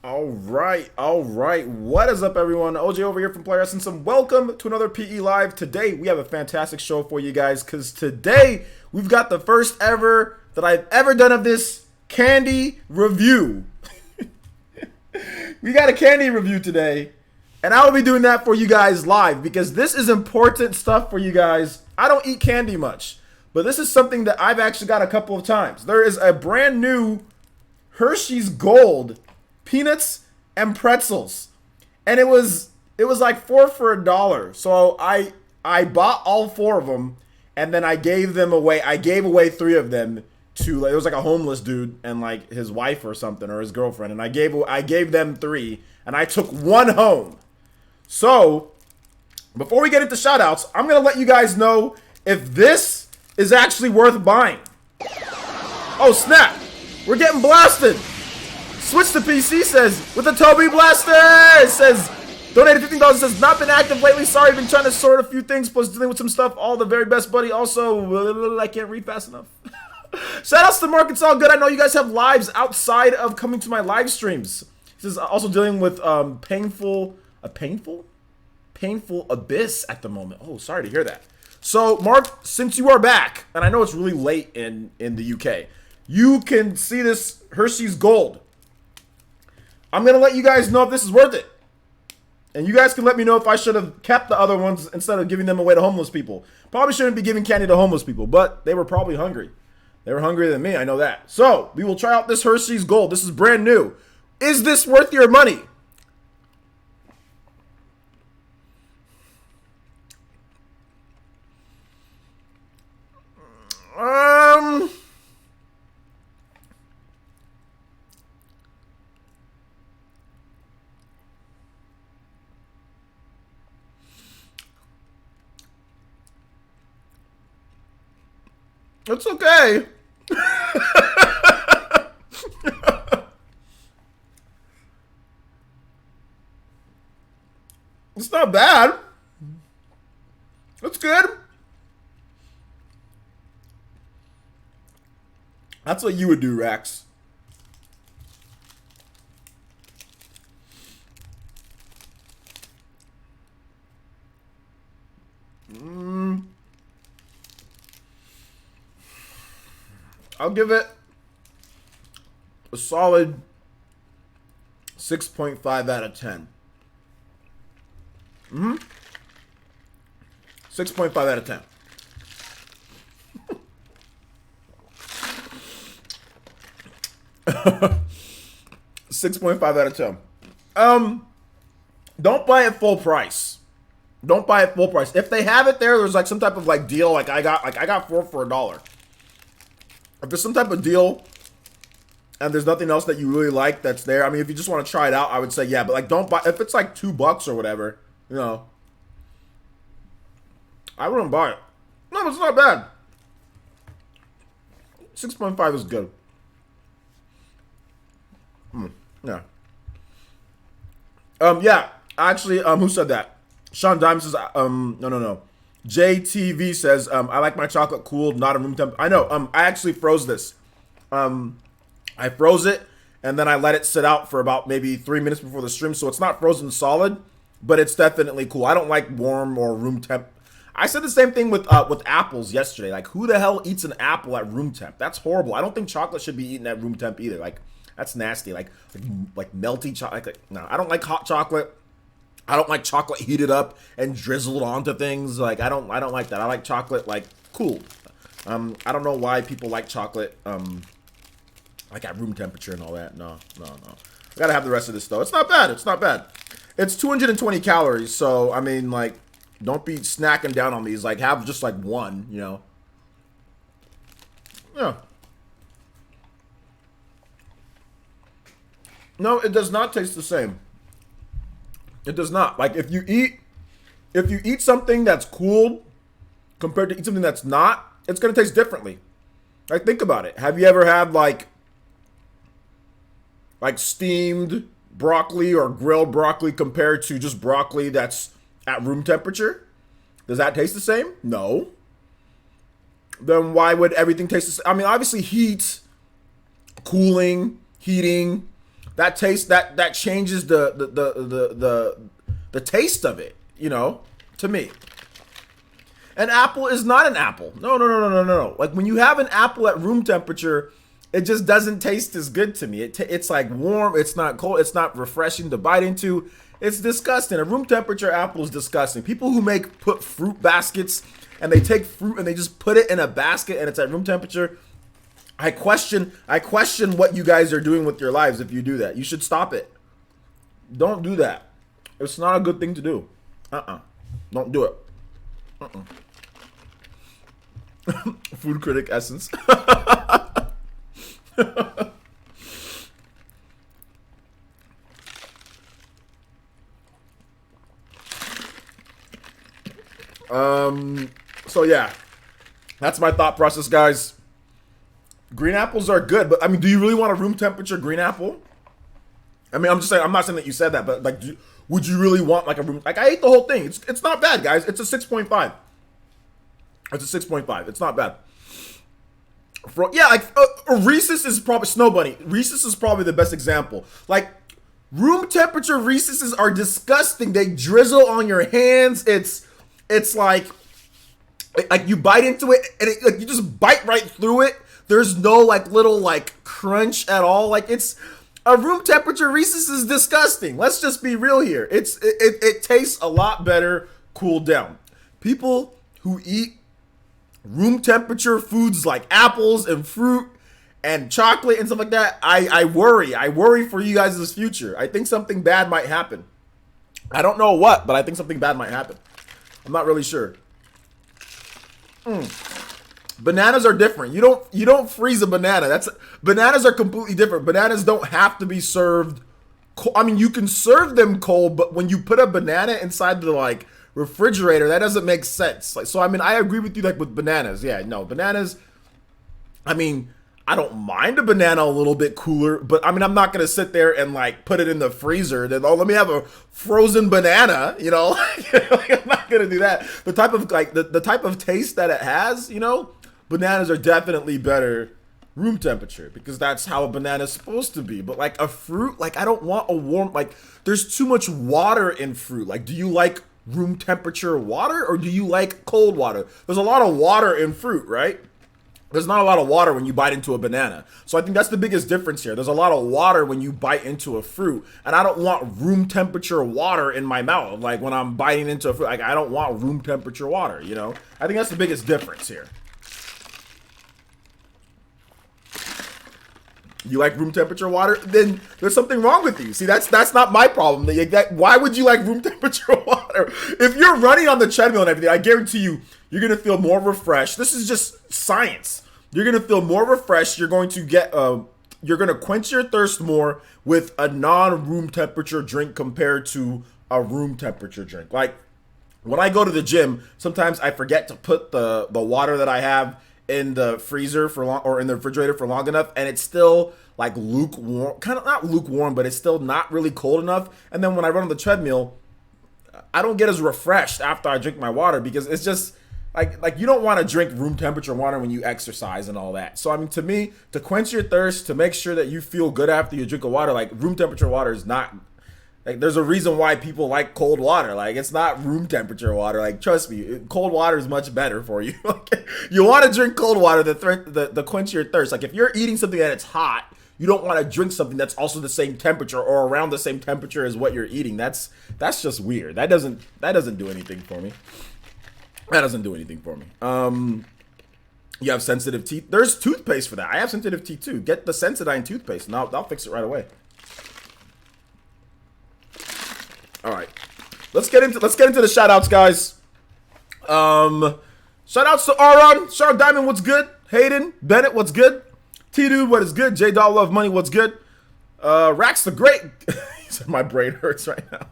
All right. What is up, everyone? OJ over here from Player Essence, and welcome to another PE Live. Today, we have a fantastic show for you guys, because today, we've got the first ever that I've ever done of this candy review. We got a candy review today, and I will be doing that for you guys live, because this is important stuff for you guys. I don't eat candy much, but this is something that I've actually got a couple of times. There is a brand new Hershey's Gold peanuts and pretzels, and it was like four for $1. So I bought all four of them, and then I gave them away. I gave away three of them to, like, it was like a homeless dude and like his wife or something, or his girlfriend, and I gave them three, and I took one home. So before we get into shoutouts, I'm gonna let you guys know if this is actually worth buying. Oh snap, we're getting blasted. Switch to PC says, with the Toby Blaster, it says, donated $15, says, not been active lately, sorry, been trying to sort a few things, plus dealing with some stuff, all the very best, buddy. Also, I can't read fast enough. Shoutouts to Mark, it's all good. I know you guys have lives outside of coming to my live streams. This is also dealing with painful abyss at the moment. Oh, sorry to hear that. So, Mark, since you are back, and I know it's really late in the UK, you can see this Hershey's Gold. I'm going to let you guys know if this is worth it. And you guys can let me know if I should have kept the other ones instead of giving them away to homeless people. Probably shouldn't be giving candy to homeless people, but they were probably hungry. They were hungrier than me, I know that. So, we will try out this Hershey's Gold. This is brand new. Is this worth your money? It's okay. It's not bad. It's good. That's what you would do, Rex. I'll give it a solid 6.5 out of 10. 6.5 out of 10. $6.5 out of 10. Don't buy it full price. Don't buy it full price. If they have it there's like some type of like deal. Like I got four for $1. If there's some type of deal and there's nothing else that you really like that's there, I mean, if you just want to try it out, I would say yeah. But like, don't buy if it's like $2 or whatever. You know, I wouldn't buy it. No, it's not bad. 6.5 is good. Yeah. Yeah. Actually, who said that? Sean Dimes says, no. JTV says, I like my chocolate cooled, not a room temp. I know. I actually froze this. I froze it, and then I let it sit out for about maybe 3 minutes before the stream, so it's not frozen solid, but it's definitely cool. I don't like warm or room temp. I said the same thing with apples yesterday. Like, who the hell eats an apple at room temp? That's horrible. I don't think chocolate should be eaten at room temp either. Like, that's nasty. Like melty chocolate. Like, no, I don't like hot chocolate. I don't like chocolate heated up and drizzled onto things. Like, I don't like that. I like chocolate like cooled. I don't know why people like chocolate like at room temperature and all that. No. I gotta have the rest of this though. It's not bad. It's 220 calories. So I mean, like, don't be snacking down on these. Like, have just like one. You know. Yeah. No, it does not taste the same. It does not. Like, if you eat something that's cooled compared to eat something that's not, it's gonna taste differently. Like, think about it. Have you ever had like steamed broccoli or grilled broccoli compared to just broccoli that's at room temperature? Does that taste the same? No. Then why would everything taste the same? I mean, obviously heat, cooling, heating, that taste that changes the taste of it, you know, to me. An apple is not an apple. No, no, no, no, no, no. Like when you have an apple at room temperature, it just doesn't taste as good to me. It's like warm. It's not cold. It's not refreshing to bite into. It's disgusting. A room temperature apple is disgusting. People who put fruit baskets and they take fruit and they just put it in a basket and it's at room temperature. I question what you guys are doing with your lives if you do that. You should stop it. Don't do that. It's not a good thing to do. Don't do it. Food critic essence. So yeah, that's my thought process, guys. Green apples are good, but I mean, do you really want a room temperature green apple? I mean, I'm just saying, I'm not saying that you said that, but like, would you really want like a room? Like, I ate the whole thing. It's not bad, guys. It's a 6.5. It's a 6.5. It's not bad. Yeah, like Reese's is probably Snow Bunny. Reese's is probably the best example. Like, room temperature Reese's are disgusting. They drizzle on your hands. It's like you bite into it and like you just bite right through it. There's no like little like crunch at all. Like it's a room temperature Reese's is disgusting. Let's just be real here. It tastes a lot better cooled down. People who eat room temperature foods like apples and fruit and chocolate and stuff like that, I worry for you guys' future. I think something bad might happen. I don't know what, but I think something bad might happen. I'm not really sure. Bananas are different. You don't freeze a banana. Bananas are completely different. Bananas don't have to be served cold. I mean, you can serve them cold, but when you put a banana inside the like refrigerator, that doesn't make sense. Like, so I mean, I agree with you like with bananas. Yeah, no, bananas, I mean, I don't mind a banana a little bit cooler, but I mean, I'm not gonna sit there and like put it in the freezer. Then let me have a frozen banana, you know? Like, I'm not gonna do that. The type of like the type of taste that it has, you know, bananas are definitely better room temperature because that's how a banana is supposed to be. But like a fruit, like I don't want a warm, like there's too much water in fruit. Like, do you like room temperature water or do you like cold water? There's a lot of water in fruit, right? There's not a lot of water when you bite into a banana. So I think that's the biggest difference here. There's a lot of water when you bite into a fruit. And I don't want room temperature water in my mouth. Like when I'm biting into a fruit, like I don't want room temperature water, you know? I think that's the biggest difference here. You like room temperature water? Then there's something wrong with you. See, that's not my problem. Why would you like room temperature water? If you're running on the treadmill and everything, I guarantee you, you're going to feel more refreshed. This is just science. You're going to feel more refreshed. You're going to get, you're going to quench your thirst more with a non-room temperature drink compared to a room temperature drink. Like when I go to the gym, sometimes I forget to put the water that I have in the freezer for long or in the refrigerator for long enough, and it's still like lukewarm, kind of not lukewarm, but it's still not really cold enough. And then when I run on the treadmill, I don't get as refreshed after I drink my water because it's just like you don't want to drink room temperature water when you exercise and all that. So I mean, to me, to quench your thirst, to make sure that you feel good after you drink a water, like room temperature water is not. Like, there's a reason why people like cold water. Like, it's not room temperature water. Like, trust me, cold water is much better for you. You want to drink cold water to quench your thirst. Like, if you're eating something that it's hot, you don't want to drink something that's also the same temperature or around the same temperature as what you're eating. That's just weird. That doesn't do anything for me. That doesn't do anything for me. You have sensitive teeth. There's toothpaste for that. I have sensitive teeth too. Get the Sensodyne toothpaste, and I'll fix it right away. All right, let's get into the shout outs, guys. Shout outs to Aron, Sharp Diamond, what's good? Hayden, Bennett, what's good? T-Dude, what is good? J Doll Love Money, what's good? Rax the Great. He said my brain hurts right now.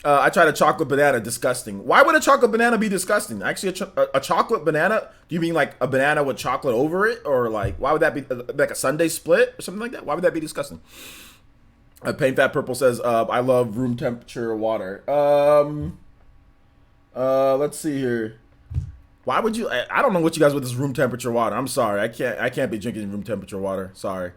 I tried a chocolate banana, disgusting. Why would a chocolate banana be disgusting? Actually, a chocolate banana, do you mean like a banana with chocolate over it? Or like, why would that be like a Sunday split or something like that? Why would that be disgusting? Pain Fat Purple says, I love room temperature water. Let's see here. Why would you? I don't know what you guys with this room temperature water. I'm sorry. I can't be drinking room temperature water. Sorry.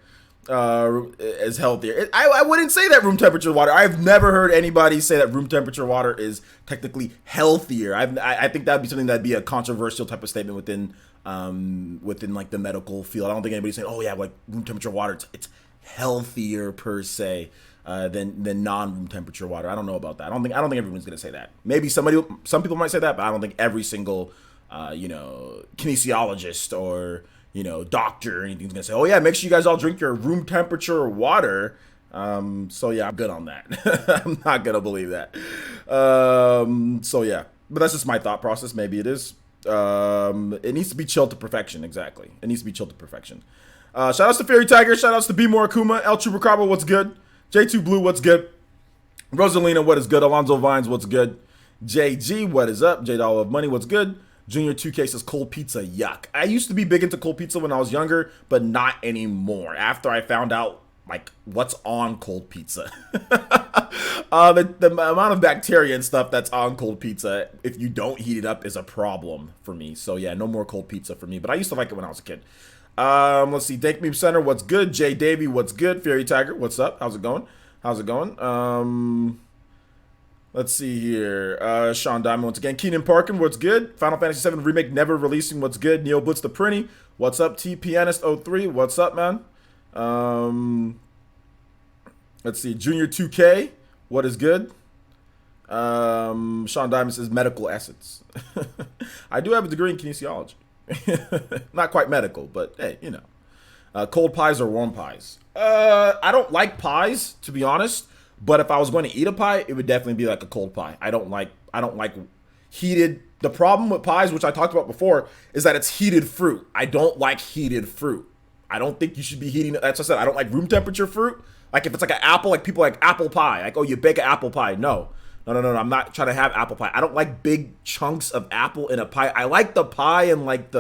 is healthier. I wouldn't say that room temperature water. I've never heard anybody say that room temperature water is technically healthier. I think that'd be something that'd be a controversial type of statement within like the medical field. I don't think anybody's saying, oh yeah, like room temperature water, it's healthier per se than non-room temperature water. I don't know about that. I don't think everyone's gonna say that. Maybe some people might say that, but I don't think every single kinesiologist or doctor or anything's gonna say, oh yeah, make sure you guys all drink your room temperature water. So yeah, I'm good on that. I'm not gonna believe that. So yeah, but that's just my thought process. Maybe it is. It needs to be chilled to perfection. Exactly. It needs to be chilled to perfection. Shout outs to Fairy Tiger. Shout outs to B More Akuma. El Chupacabra, what's good? J2 Blue, what's good? Rosalina, what is good? Alonzo Vines, what's good? JG, what is up? J Dollar of Money, what's good? Junior 2K says cold pizza, yuck. I used to be big into cold pizza when I was younger, but not anymore. After I found out like what's on cold pizza. The amount of bacteria and stuff that's on cold pizza, if you don't heat it up, is a problem for me. So yeah, no more cold pizza for me. But I used to like it when I was a kid. Let's see. Dank Meme Center, what's good? Jay Davey, what's good? Fairy Tiger, what's up? How's it going? Let's see here. Sean Diamond once again. Keenan Parkin, what's good? Final Fantasy VII Remake never releasing, what's good? Neo Blitz the Prinny, what's up? T Pianist 03, what's up, man? Let's see. Junior 2K, what is good? Sean Diamond says medical essence. I do have a degree in kinesiology. Not quite medical, but hey, cold pies or warm pies. I don't like pies, to be honest. But if I was going to eat a pie, it would definitely be like a cold pie. I don't like heated. The problem with pies, which I talked about before, is that it's heated fruit. I don't like heated fruit. I don't think you should be heating it. That's what I said. I don't like room temperature fruit. Like if it's like an apple, like people like apple pie. Like, oh, you bake an apple pie. No. I'm not trying to have apple pie. I don't like big chunks of apple in a pie. I like the pie and like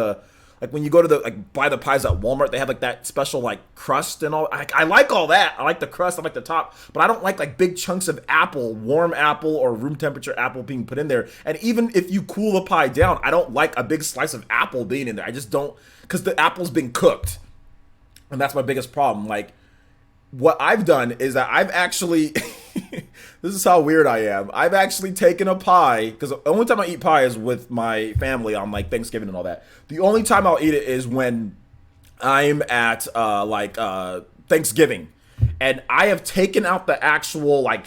when you go to buy the pies at Walmart, they have like that special like crust and all. I like all that. I like the crust. I like the top, but I don't like big chunks of apple, warm apple or room temperature apple being put in there. And even if you cool the pie down, I don't like a big slice of apple being in there. I just don't, because the apple's been cooked, and that's my biggest problem. Like what I've done is that I've actually. This is how weird I am. I've actually taken a pie, because the only time I eat pie is with my family on like Thanksgiving and all that. The only time I'll eat it is when I'm at Thanksgiving, and I have taken out the actual like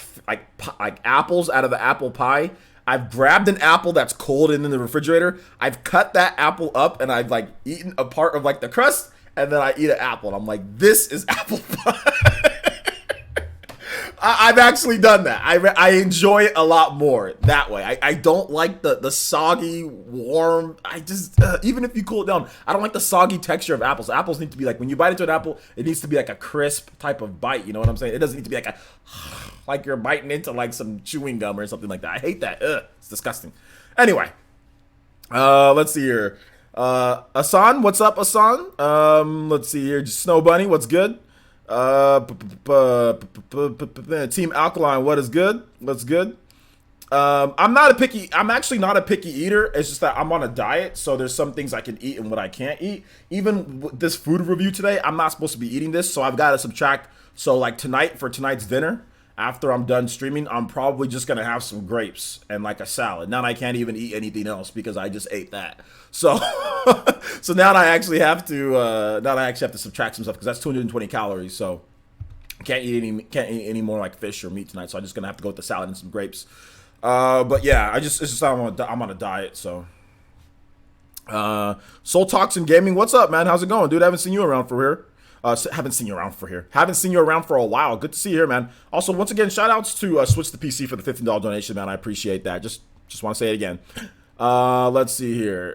apples out of the apple pie. I've grabbed an apple that's cold and in the refrigerator. I've cut that apple up and I've like eaten a part of like the crust, and then I eat an apple, and I'm like, this is apple pie. I've actually done that. I enjoy it a lot more that way. I don't like the soggy, warm. I just, even if you cool it down, I don't like the soggy texture of apples. Apples need to be like, when you bite into an apple, it needs to be like a crisp type of bite. You know what I'm saying? It doesn't need to be like you're biting into like some chewing gum or something like that. I hate that. Ugh, it's disgusting. Anyway, let's see here. Asan, what's up, Asan? Let's see here. Snow Bunny, what's good? Team Alkaline, what is good? What's good? I'm actually not a picky eater. It's just that I'm on a diet, so there's some things I can eat and what I can't eat. Even with this food review today, I'm not supposed to be eating this, so I've got to subtract. So like tonight, for tonight's dinner, after I'm done streaming, I'm probably just gonna have some grapes and like a salad. Now I can't even eat anything else because I just ate that. So, so now I actually have to subtract some stuff because that's 220 calories. So can't eat any more like fish or meat tonight. So I'm just gonna have to go with the salad and some grapes. But yeah, it's just I'm on a diet. So, Soul Toxin Gaming, what's up, man? How's it going, dude? I haven't seen you around for here. Haven't seen you around for a while. Good to see you here, man. Also, once again, shout outs to Switch the PC for the $15 donation, man. I appreciate that. Just want to say it again. Let's see here.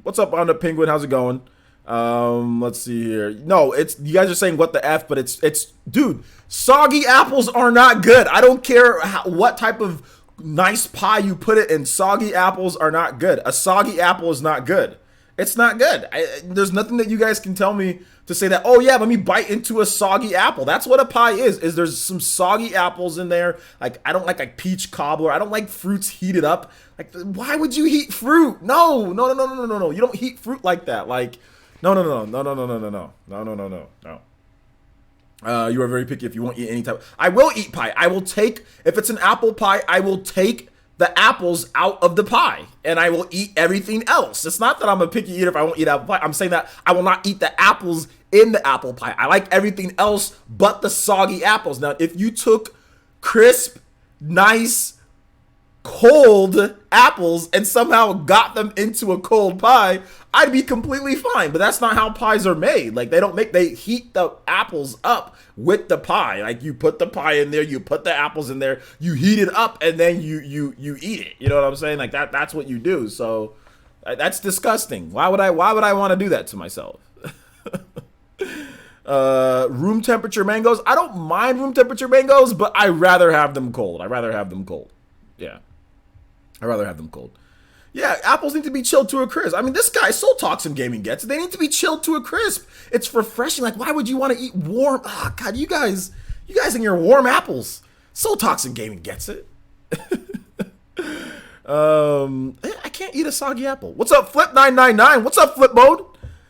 What's up on the Penguin? How's it going? Let's see here. No, you guys are saying what the F, but it's dude, soggy apples are not good. I don't care what type of nice pie you put it in. Soggy apples are not good. A soggy apple is not good. It's not good. There's nothing that you guys can tell me to say that, oh yeah, let me bite into a soggy apple. That's what a pie is there's some soggy apples in there. Like, I don't like peach cobbler. I don't like fruits heated up. Like, why would you heat fruit? No. You don't heat fruit like that. Like, no. You are very picky if you won't eat any type. I will eat pie. I will take, if it's an apple pie, I will take the apples out of the pie and I will eat everything else. It's not that I'm a picky eater if I won't eat apple pie. I'm saying that I will not eat the apples in the apple pie. I like everything else but the soggy apples. Now, if you took crisp, nice, cold apples and somehow got them into a cold pie, I'd be completely fine. But that's not how pies are made. Like, they heat the apples up with the pie. Like, you put the pie in there, you put the apples in there, you heat it up, and then you eat it. You know what I'm saying? Like, that's what you do. So that's disgusting. Why would I want to do that to myself? Room temperature mangoes. I don't mind room temperature mangoes, but I rather have them cold. Yeah. I'd rather have them cold. Yeah, apples need to be chilled to a crisp. I mean, this guy, Soul Toxin Gaming gets it. They need to be chilled to a crisp. It's refreshing. Like, why would you want to eat warm? Oh, God, you guys and your warm apples. Soul Toxin Gaming gets it. I can't eat a soggy apple. What's up, Flip999? What's up, Flip Mode?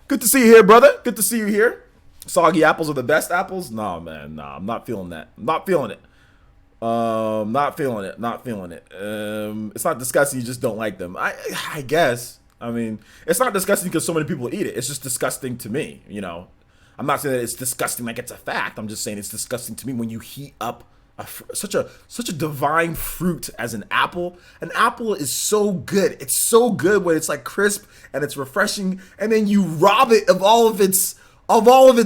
Good to see you here, brother. Good to see you here. Soggy apples are the best apples? No, man. No, I'm not feeling that. I'm not feeling it. Not feeling it. It's not disgusting, you just don't like them. I guess. I mean, it's not disgusting because so many people eat it. It's just disgusting to me, you know. I'm not saying that it's disgusting like it's a fact. I'm just saying it's disgusting to me when you heat up such a divine fruit as an apple. An apple is so good. It's so good when it's like crisp and it's refreshing, and then you rob it of all of its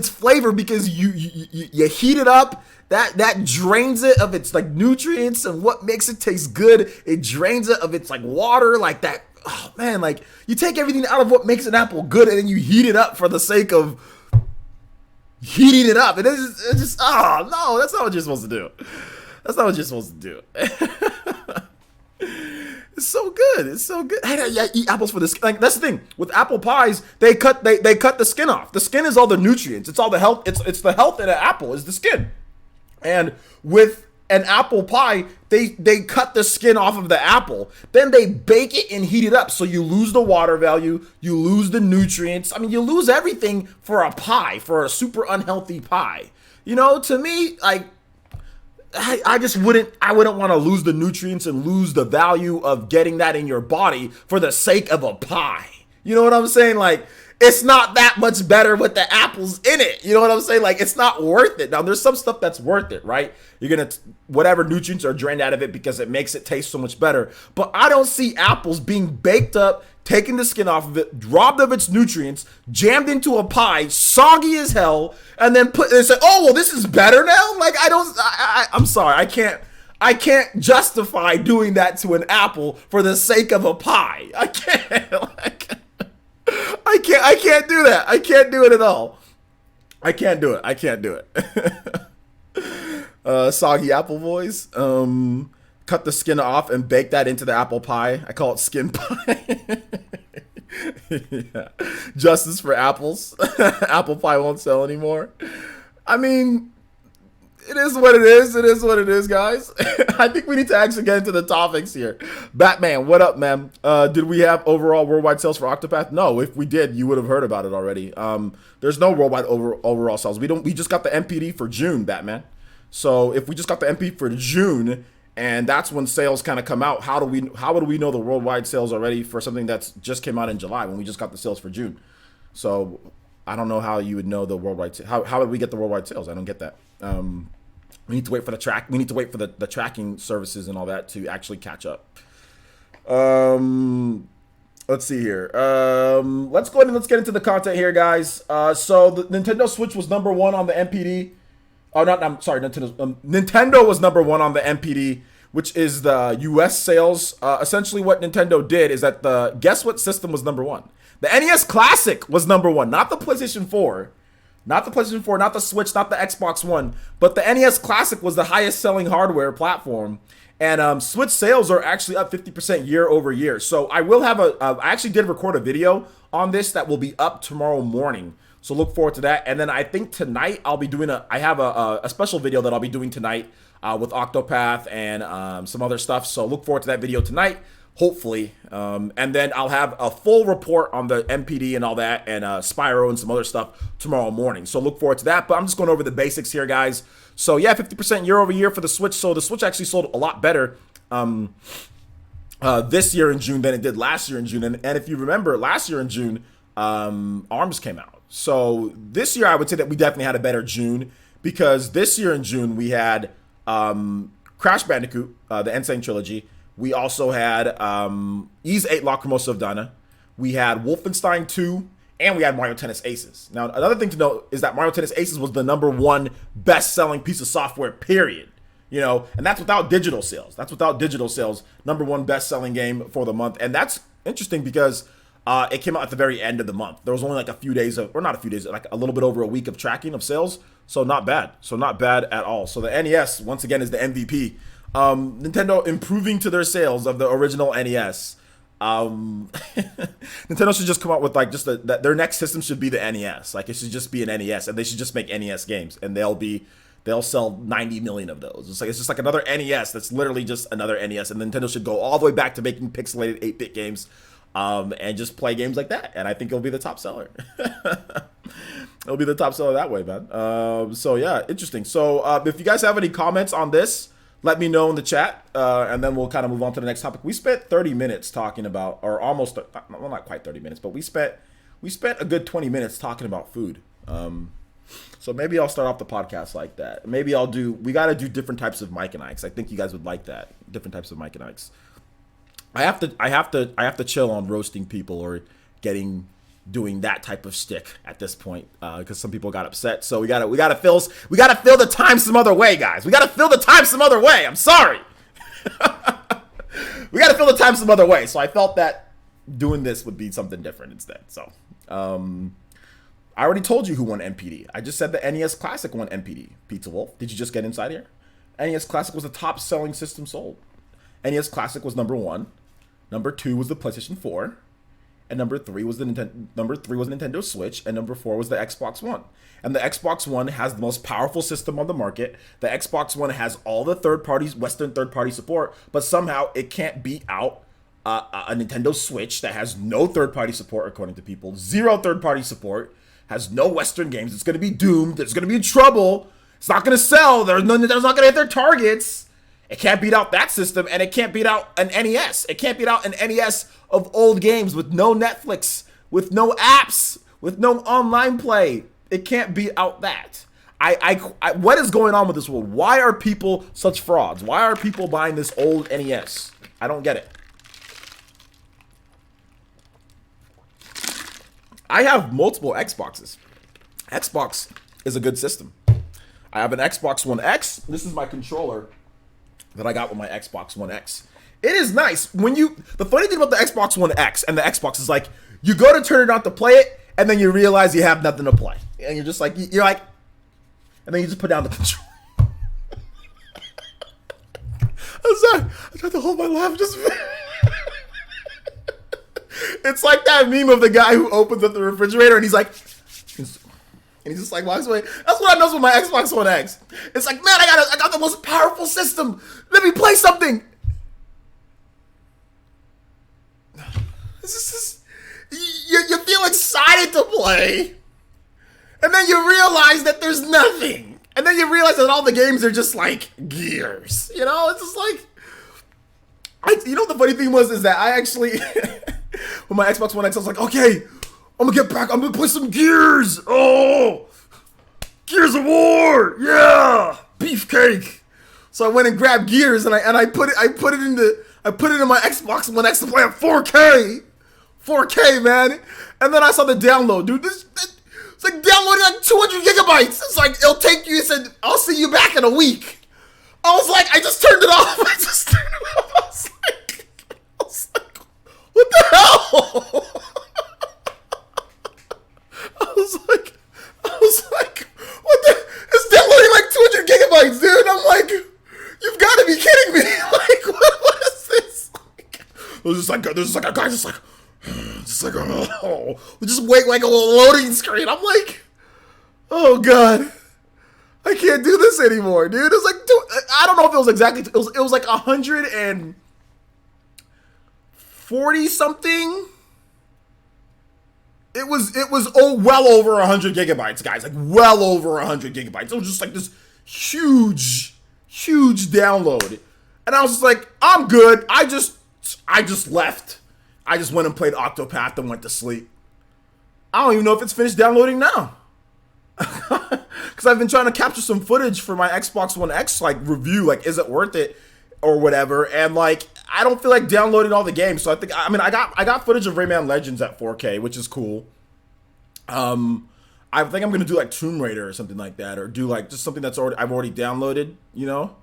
flavor because you heat it up. That drains it of its like nutrients and what makes it taste good. It drains it of its like water, like that. Oh man, like you take everything out of what makes an apple good and then you heat it up for the sake of heating it up. It's just oh no, that's not what you're supposed to do. That's not what you're supposed to do. It's so good. It's so good. I eat apples for the skin. Like, that's the thing with apple pies. They cut the skin off. The skin is all the nutrients. It's all the health. It's the health in an apple is the skin. And with an apple pie, they cut the skin off of the apple. Then they bake it and heat it up. So you lose the water value. You lose the nutrients. I mean, you lose everything for a pie, for a super unhealthy pie. You know, to me, like, I wouldn't want to lose the nutrients and lose the value of getting that in your body for the sake of a pie. You know what I'm saying? Like, it's not that much better with the apples in it. You know what I'm saying? Like, it's not worth it. Now, there's some stuff that's worth it, right? You're going to, whatever nutrients are drained out of it because it makes it taste so much better. But I don't see apples being baked up, taking the skin off of it, robbed of its nutrients, jammed into a pie, soggy as hell, and then say, oh, well, this is better now? Like, I'm sorry. I can't justify doing that to an apple for the sake of a pie. I can't. I can't do that. I can't do it at all. I can't do it. Soggy apple boys. Cut the skin off and bake that into the apple pie. I call it skin pie. Yeah. Justice for apples. Apple pie won't sell anymore. I mean, it is what it is. It is what it is, guys. I think we need to actually get into the topics here. Batman, what up, man? Did we have overall worldwide sales for Octopath? No. If we did, you would have heard about it already. There's no worldwide overall sales. We just got the NPD for June, Batman. So if we just got the NPD for June, and that's when sales kind of come out, how would we know the worldwide sales already for something that's just came out in July when we just got the sales for June? So I don't know how you would know the worldwide. How would we get the worldwide sales? I don't get that. We need to wait for the track. We need to wait for the tracking services and all that to actually catch up. Let's see here. Let's go ahead and let's get into the content here, guys. So the Nintendo Switch was number one on the NPD. Oh, I'm sorry, Nintendo was number one on the NPD, which is the US sales. Essentially what Nintendo did is that guess what system was number one? The NES Classic was number one, not the PlayStation 4. Not the PlayStation 4, not the Switch, not the Xbox One, but the NES Classic was the highest selling hardware platform. And Switch sales are actually up 50% year over year. So I will have I actually did record a video on this that will be up tomorrow morning. So look forward to that. And then I think tonight I'll be doing I have a special video that I'll be doing tonight with Octopath and some other stuff. So look forward to that video tonight. hopefully. And then I'll have a full report on the NPD and all that, and Spyro and some other stuff tomorrow morning. So look forward to that. But I'm just going over the basics here, guys. So yeah, 50% year over year for the Switch. So the Switch actually sold a lot better this year in June than it did last year in June. And if you remember, last year in June, ARMS came out. So this year, I would say that we definitely had a better June, because this year in June we had Crash Bandicoot, the Insane Trilogy. We also had Ys 8 Lacrimosa of Dana. We had Wolfenstein 2, and we had Mario Tennis Aces. Now, another thing to note is that Mario Tennis Aces was the #1 best-selling piece of software, period. You know, and that's without digital sales. That's without digital sales. #1 best-selling game for the month. And that's interesting because it came out at the very end of the month. There was only like a few days of, or not a few days, like a little bit over a week of tracking of sales. So not bad. So not bad at all. So the NES, once again, is the MVP. Nintendo improving to their sales of the original NES. Nintendo should just come out with like just their next system should be the NES. Like it should just be an NES, and they should just make NES games, and they'll sell 90 million of those. It's just like another NES that's literally just another NES, and Nintendo should go all the way back to making pixelated 8-bit games, and just play games like that. And I think it'll be the top seller. It'll be the top seller that way, man. So yeah, interesting. So if you guys have any comments on this, let me know in the chat, and then we'll kind of move on to the next topic. We spent 30 minutes talking about, or almost, well, not quite 30 minutes, but we spent a good 20 minutes talking about food. So maybe I'll start off the podcast like that. Maybe we got to do different types of Mike and Ike's. I think you guys would like that. Different types of Mike and Ike's. I have to chill on roasting people or doing that type of shtick at this point, because some people got upset. So we gotta fill the time some other way, guys. We gotta fill the time some other way. I'm sorry. We gotta fill the time some other way. So I felt that doing this would be something different instead. So I already told you who won NPD. I just said the NES Classic won NPD. Pizza Wolf, did you just get inside here? NES Classic was the top selling system sold. NES Classic was #1. #2 was the PlayStation 4. And #3 was the Nintendo Switch, and #4 was the Xbox One. And the Xbox One has the most powerful system on the market. The Xbox One has all the Western third-party support, but somehow it can't beat out a Nintendo Switch that has no third-party support, according to people. 0 third-party support, has no Western games. It's going to be doomed. It's going to be in trouble. It's not going to sell. Nintendo's not going to hit their targets. It can't beat out that system, and it can't beat out an NES. It can't beat out an NES of old games with no Netflix, with no apps, with no online play. It can't beat out that. What is going on with this world? Why are people such frauds? Why are people buying this old NES? I don't get it. I have multiple Xboxes. Xbox is a good system. I have an Xbox One X. This is my controller that I got with my Xbox One X. It is nice. The funny thing about the Xbox One X and the Xbox is like, you go to turn it on to play it, and then you realize you have nothing to play. And you're just like, and then you just put down the controller. I'm sorry. I tried to hold my laugh just. It's like that meme of the guy who opens up the refrigerator and he's like, and he just like walks away. That's what I know with my Xbox One X. It's like, man, I got the most powerful system. Let me play something. You feel excited to play, and then you realize that there's nothing, and then you realize that all the games are just like Gears. You know, it's just like, the funny thing is that I actually, with my Xbox One X, I was like, okay, I'm gonna get back. I'm gonna play some Gears. Oh, Gears of War, yeah, beefcake. So I went and grabbed Gears, and I put it in my Xbox One X to play at 4K, man. And then I saw the download, dude. It's like downloading like 200 gigabytes. It's like, it'll take you. It said, I'll see you back in a week. I was like, I just turned it off. I was like, what the hell? I was like, what the? It's downloading like 200 gigabytes, dude. I'm like, you've got to be kidding me. Like, what is this? There's just like a guy just like, oh, just wait like a loading screen. I'm like, oh god, I can't do this anymore, dude. It's like, dude, I don't know if it was exactly, it was like 100 and 40 something. It was well over 100 gigabytes, guys. Like well over 100 gigabytes. It was just like this huge download. And I was just like, I'm good. I just left. I just went and played Octopath and went to sleep. I don't even know if it's finished downloading now. Because I've been trying to capture some footage for my Xbox One X like review. Like, is it worth it or whatever? And like, I don't feel like downloading all the games. So I think, I mean, I got footage of Rayman Legends at 4K, which is cool. I think I'm gonna do like Tomb Raider or something like that, or do like just something that's I've already downloaded, you know.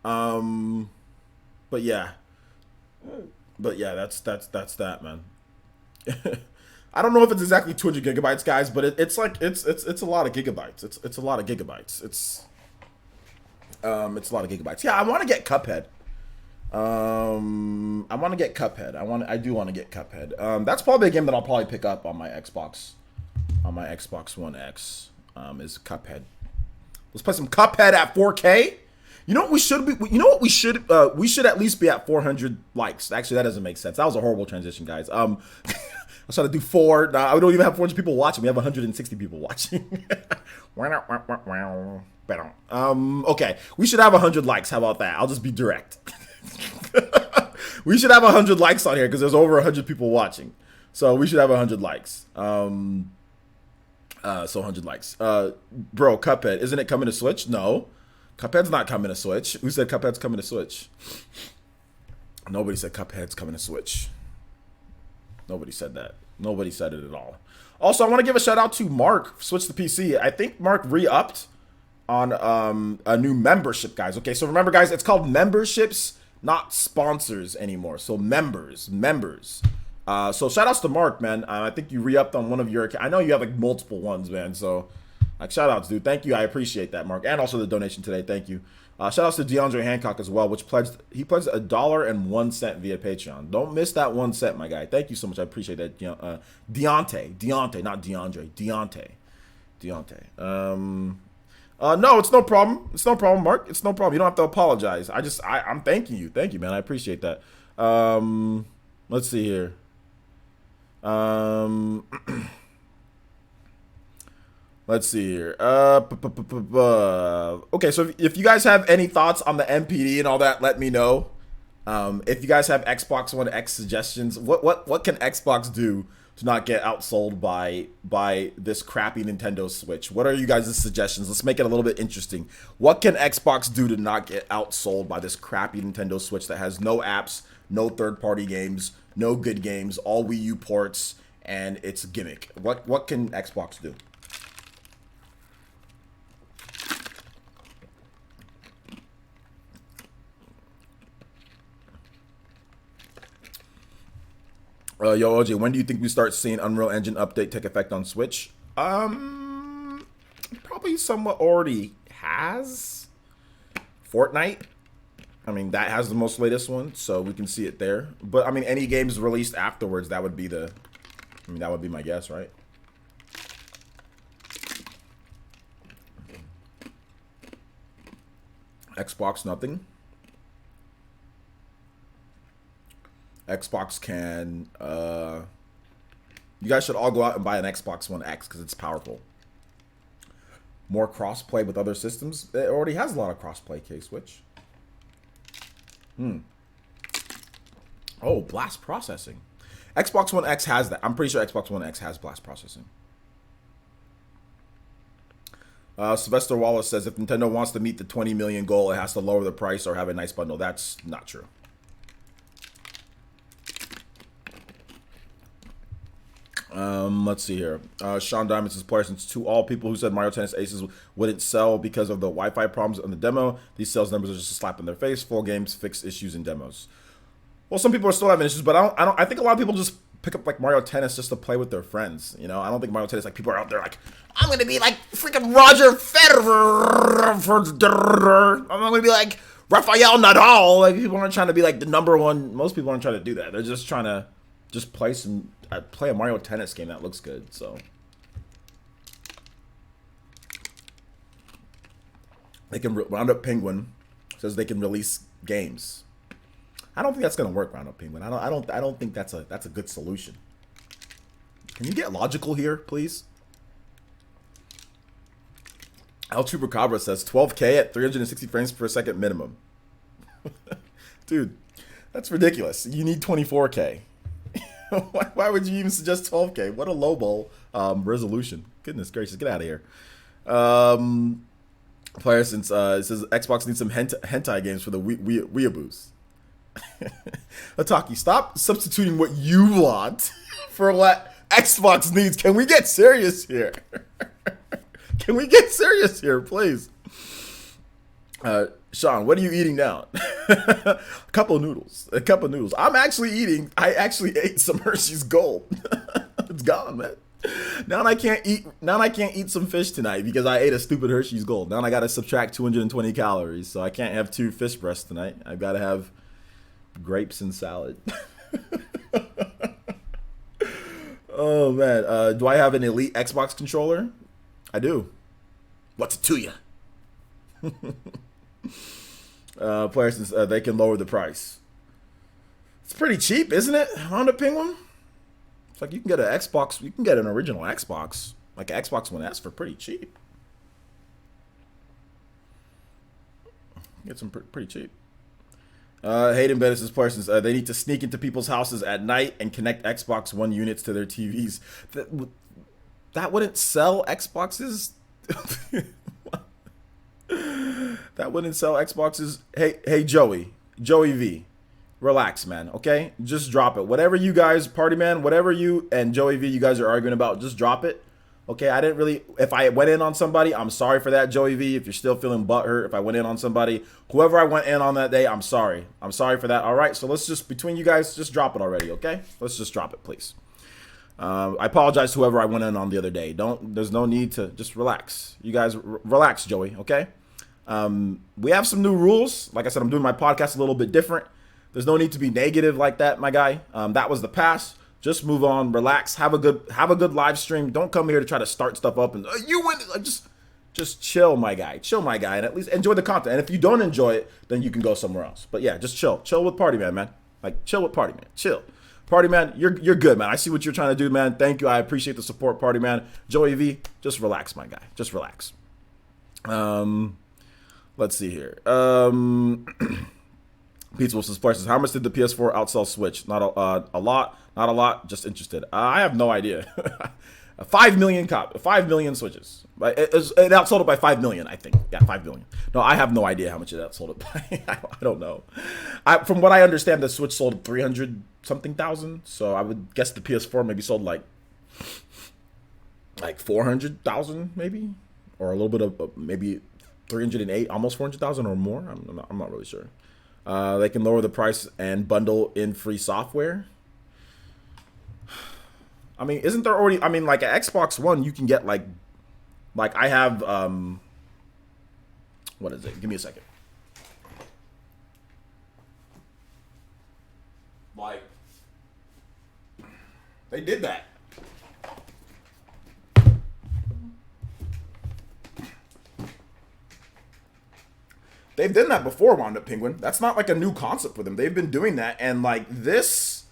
But yeah, that's that, man. I don't know if it's exactly 200 gigabytes, guys, but it's like it's a lot of gigabytes. It's a lot of gigabytes. It's a lot of gigabytes. Yeah, I want to get Cuphead. I want to get Cuphead. I do want to get Cuphead. That's probably a game that I'll probably pick up on my Xbox One X. Is Cuphead. Let's play some Cuphead at 4K. You know what we should be? You know what we should? We should at least be at 400 likes. Actually, that doesn't make sense. That was a horrible transition, guys. I was trying to do 4. Nah, we don't even have 400 people watching. We have 160 people watching. Okay. We should have 100 likes. How about that? I'll just be direct. We should have 100 likes on here because there's over 100 people watching. So we should have 100 likes. So 100 likes. Bro, Cuphead, isn't it coming to Switch? No. Cuphead's not coming to Switch. Who said Cuphead's coming to Switch? Nobody said Cuphead's coming to Switch. Nobody said that. Nobody said it at all. Also, I want to give a shout out to Mark, Switch to PC. I think Mark re-upped on a new membership, guys. Okay, so remember, guys, it's called memberships, not sponsors anymore. So members. So shout outs to Mark, man. I think you re-upped on one of your. I know you have like multiple ones, man. So like shout outs, dude. Thank you. I appreciate that, Mark, and also the donation today. Thank you. Shout outs to DeAndre Hancock as well, which pledged $1.01 via Patreon. Don't miss that 1 cent, my guy. Thank you so much. I appreciate that. Deontay, not DeAndre. Deontay. No, it's no problem. It's no problem, Mark. It's no problem. You don't have to apologize. I'm thanking you. Thank you, man. I appreciate that. Let's see here. Let's see here. Okay, so if you guys have any thoughts on the NPD and all that, let me know. If you guys have Xbox One X suggestions, what can Xbox do to not get outsold by this crappy Nintendo Switch? What are you guys' suggestions? Let's make it a little bit interesting. What can Xbox do to not get outsold by this crappy Nintendo Switch that has no apps, no third-party games, no good games, all Wii U ports, and it's a gimmick? What can Xbox do? Yo, OJ, when do you think we start seeing Unreal Engine update take effect on Switch? Probably somewhat already has. Fortnite. I mean, that has the most latest one, so we can see it there. But I mean, any games released afterwards, that would be that would be my guess, right? Xbox, nothing. Xbox can, you guys should all go out and buy an Xbox One X because it's powerful. More crossplay with other systems. It already has a lot of crossplay, K-Switch. Oh, blast processing. Xbox One X has that. I'm pretty sure Xbox One X has blast processing. Sylvester Wallace says if Nintendo wants to meet the 20 million goal, it has to lower the price or have a nice bundle. That's not true. Let's see here. Sean Diamond says, player since to all people who said Mario Tennis Aces wouldn't sell because of the Wi-Fi problems on the demo. These sales numbers are just a slap in their face. Full games fix issues in demos. Well, some people are still having issues, but I think a lot of people just pick up like Mario Tennis just to play with their friends. You know, I don't think Mario Tennis, like, people are out there like, I'm gonna be like freaking Roger Federer. I'm gonna be like Rafael Nadal. Like, people aren't trying to be like the number one. Most people aren't trying to do that. They're just trying to just play a Mario Tennis game that looks good. So they can Round Up Penguin says they can release games. I don't think that's gonna work, Roundup Penguin. I don't think that's a good solution. Can you get logical here, please? El Chupacabra says 12K at 360 frames per second minimum. Dude, that's ridiculous. You need 24K. Why would you even suggest 12K? What a lowball resolution. Goodness gracious, get out of here. Player since it says Xbox needs some hentai games for the weeaboos. Ataki, stop substituting what you want for what Xbox needs. Can we get serious here? Can we get serious here, please? Sean, what are you eating now? A couple of noodles. I actually ate some Hershey's Gold. It's gone, man. Now I can't eat some fish tonight because I ate a stupid Hershey's Gold. Now I got to subtract 220 calories, so I can't have 2 fish breasts tonight. I've got to have grapes and salad. Oh man, do I have an elite Xbox controller? I do. What's it to you? Players, they can lower the price. It's pretty cheap, isn't it? Honda Penguin. It's like you can get an Xbox. You can get an original Xbox, like an Xbox One S, for pretty cheap. Get some pretty cheap. Hayden Bettis' Parsons. They need to sneak into people's houses at night and connect Xbox One units to their TVs. That wouldn't sell Xboxes. That wouldn't sell Xboxes. Hey, Joey V, relax, man. Okay, just drop it. Whatever you guys, Party Man, whatever you and Joey V, you guys are arguing about, just drop it. Okay, I didn't really. If I went in on somebody, I'm sorry for that, Joey V. If you're still feeling butthurt, if I went in on somebody, whoever I went in on that day, I'm sorry. I'm sorry for that. All right, so let's just, between you guys, just drop it already. Okay, let's just drop it, please. I apologize to whoever I went in on the other day. There's no need to, just relax. You guys relax, Joey, okay? We have some new rules. Like I said, I'm doing my podcast a little bit different. There's no need to be negative like that, my guy. That was the past. Just move on, relax, have a good live stream. Don't come here to try to start stuff up and you win. Just chill, my guy. Chill, my guy, and at least enjoy the content. And if you don't enjoy it, then you can go somewhere else. But yeah, just chill. Chill with Party Man, man. Like chill with Party Man. Chill. Party Man, you're good, man. I see what you're trying to do, man. Thank you. I appreciate the support, Party Man. Joey V, just relax, my guy. Just relax. Let's see here. Pizza Wilson's Prices. How much did the PS4 outsell Switch? Not a lot. Not a lot. Just interested. I have no idea. 5 million Switches. It outsold it by 5 million, I think. Yeah, 5 million. No, I have no idea how much it outsold it by. I don't know. From what I understand, the Switch sold 300 something thousand. So I would guess the PS4 maybe sold like 400,000 maybe, or a little bit of maybe 308, almost 400,000 or more. I'm not really sure. They can lower the price and bundle in free software. I mean, isn't there already? I mean, like an Xbox One, you can get like I have. What is it? Give me a second. Like, they did that. They've done that before, Wanda Penguin. That's not like a new concept for them. They've been doing that. And like this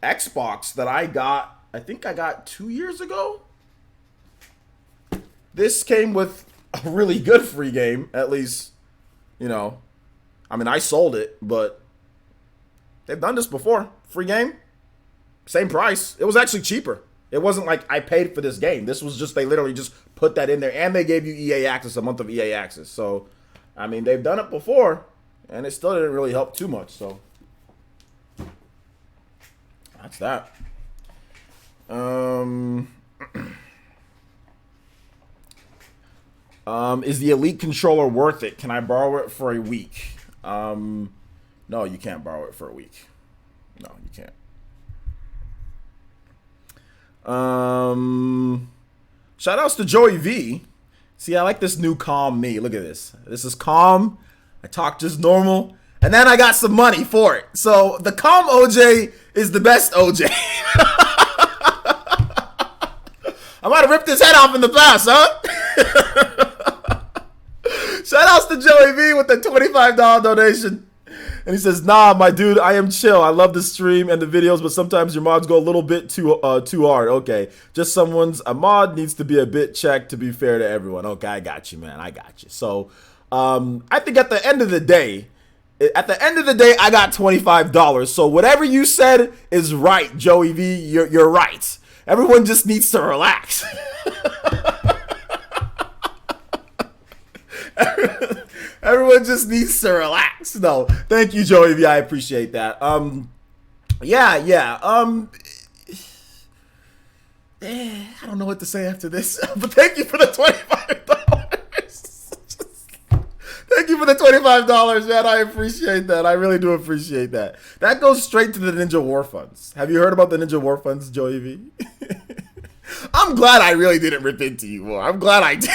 Xbox that I got, I think I got 2 years ago. This came with a really good free game, at least, you know. I mean, I sold it, but they've done this before. Free game, same price. It was actually cheaper. It wasn't like I paid for this game. This was just, they literally just put that in there. And they gave you EA access, a month of EA access. So, I mean, they've done it before, and it still didn't really help too much. So, that's that. Is the Elite controller worth it? Can I borrow it for a week? No, you can't borrow it for a week. No, you can't. Shout outs to Joey V. See, I like this new calm me. Look at this. This is calm. I talk just normal. And then I got some money for it. So the calm OJ is the best OJ. I might have ripped his head off in the past, huh? Shout outs to Joey V with the $25 donation. And he says, "Nah, my dude, I am chill. I love the stream and the videos, but sometimes your mods go a little bit too hard. Okay, just a mod needs to be a bit checked to be fair to everyone. Okay, I got you, man. I got you. So, I think at the end of the day, I got $25. So whatever you said is right, Joey V. You're right. Everyone just needs to relax." Everyone just needs to relax. No, thank you, Joey V. I appreciate that. Yeah. I don't know what to say after this, but thank you for the $25. Thank you for the $25, man. I appreciate that. I really do appreciate that. That goes straight to the Ninja War Funds. Have you heard about the Ninja War Funds, Joey V? I'm glad I really didn't rip into you more. I'm glad I did.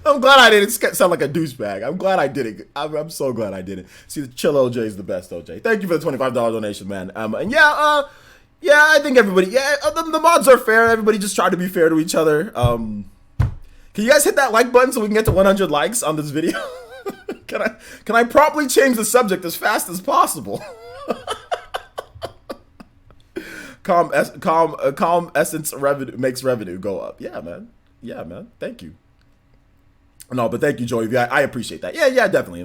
I'm glad I didn't sound like a douchebag. I'm glad I did it. I'm so glad I did it. See, the chill OJ is the best OJ. Thank you for the $25 donation, man. And yeah, I think everybody, the mods are fair. Everybody just try to be fair to each other. Can you guys hit that like button so we can get to 100 likes on this video? Can I promptly change the subject as fast as possible? Calm essence revenue makes revenue go up. Yeah, man. Thank you. No, but thank you, Joey. I appreciate that. Yeah, definitely.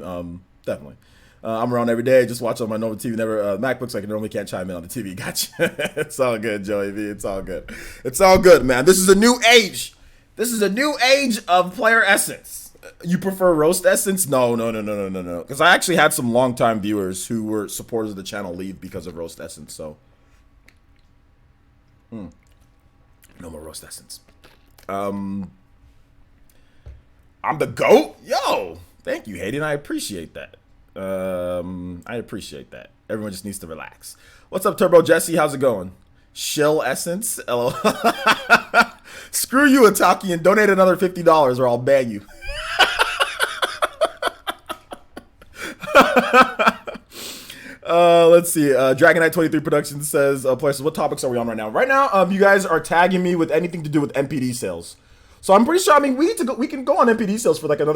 Definitely. I'm around every day. Just watch on my normal TV. Never MacBooks. I normally can't chime in on the TV. Gotcha. It's all good, Joey V. It's all good. It's all good, man. This is a new age. This is a new age of player essence. You prefer roast essence? No. Because I actually had some longtime viewers who were supporters of the channel leave because of roast essence. So, no more roast essence. I'm the GOAT? Yo, thank you, Hayden. I appreciate that. I appreciate that. Everyone just needs to relax. What's up, Turbo Jesse? How's it going? Shill Essence? LOL. Screw you, Ataki, and donate another $50 or I'll ban you. Let's see. Dragonite23 Productions says, places, what topics are we on right now? Right now, you guys are tagging me with anything to do with NPD sales. So I'm pretty sure, I mean, we can go on NPD sales for like at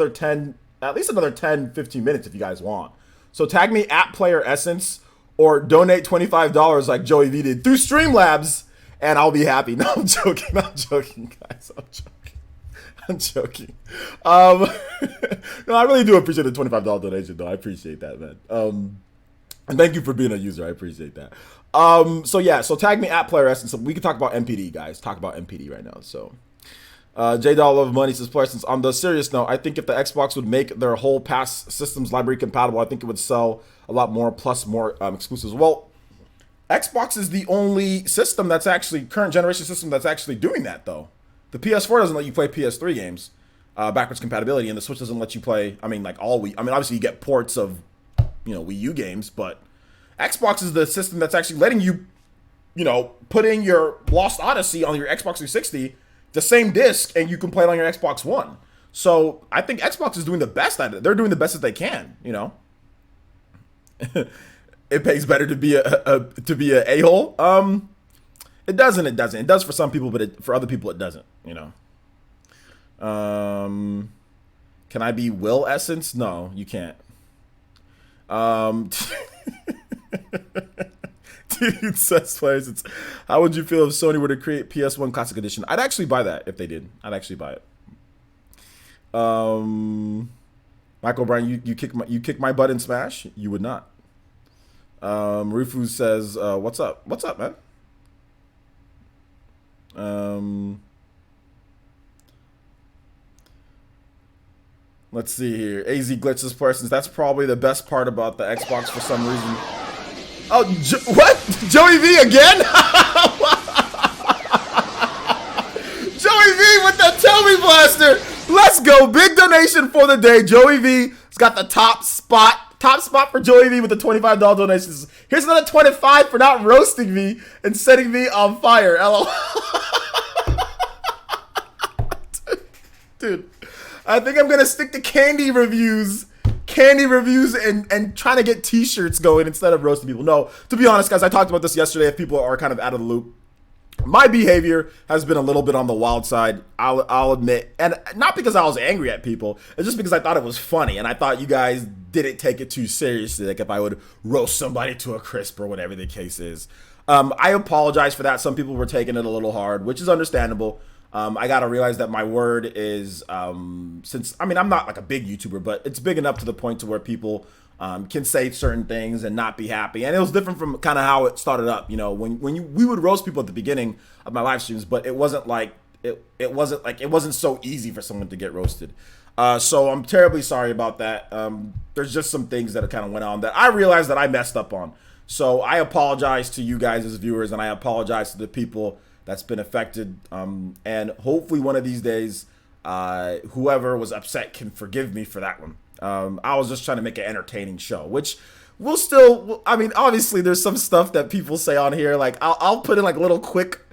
least another 10, 15 minutes if you guys want. So tag me at Player Essence or donate $25 like Joey V did through Streamlabs and I'll be happy. No, I'm joking, guys. I'm joking. No, I really do appreciate the $25 donation though. I appreciate that, man. And thank you for being a user. I appreciate that. So tag me at Player Essence. We can talk about NPD, guys. Talk about NPD right now, so. J Dollar of Money says, Parsons, on the serious note, I think if the Xbox would make their whole past systems library compatible, I think it would sell a lot more, plus more exclusives. Well, Xbox is the only system that's actually, current generation system that's actually doing that, though. The PS4 doesn't let you play PS3 games, backwards compatibility, and the Switch doesn't let you play, I mean, like all Wii. I mean, obviously you get ports of, Wii U games, but Xbox is the system that's actually letting you, put in your Lost Odyssey on your Xbox 360, the same disc, and you can play it on your Xbox One. So I think Xbox is doing the best at it. They're doing the best that they can. It pays better to be a a-hole. It doesn't. It does for some people, but for other people it doesn't. Can I be Will Essence? No, you can't. Dude says players, how would you feel if Sony were to create PS1 Classic Edition? I'd actually buy that if they did. I'd actually buy it. Michael Bryan, you kick my butt in Smash? You would not. Rufu says, what's up? What's up, man? Let's see here. AZ glitches persons. That's probably the best part about the Xbox for some reason. Oh, what? Joey V again? Joey V with the Tell Me Blaster. Let's go. Big donation for the day. Joey V has got the top spot. Top spot for Joey V with the $25 donations. Here's another 25 for not roasting me and setting me on fire. LOL. Dude, I think I'm going to stick to candy reviews and trying to get t-shirts going instead of roasting people. No, to be honest, guys, I talked about this yesterday. If people are kind of out of the loop, My behavior has been a little bit on the wild side, I'll admit. And not because I was angry at people, it's just because I thought it was funny. And I thought you guys didn't take it too seriously, like if I would roast somebody to a crisp or whatever the case is. I apologize for that. Some people were taking it a little hard, which is understandable. I got to realize that my word is, since, I mean, I'm not like a big YouTuber, but it's big enough to the point to where people can say certain things and not be happy. And it was different from kind of how it started up, you know, we would roast people at the beginning of my live streams, but it wasn't like, it wasn't so easy for someone to get roasted. So I'm terribly sorry about that. There's just some things that kind of went on that I realized that I messed up on. So I apologize to you guys as viewers, and I apologize to the people that's been affected. And hopefully one of these days, whoever was upset can forgive me for that one. I was just trying to make an entertaining show, which we'll still, I mean, obviously there's some stuff that people say on here. Like I'll put in like little quick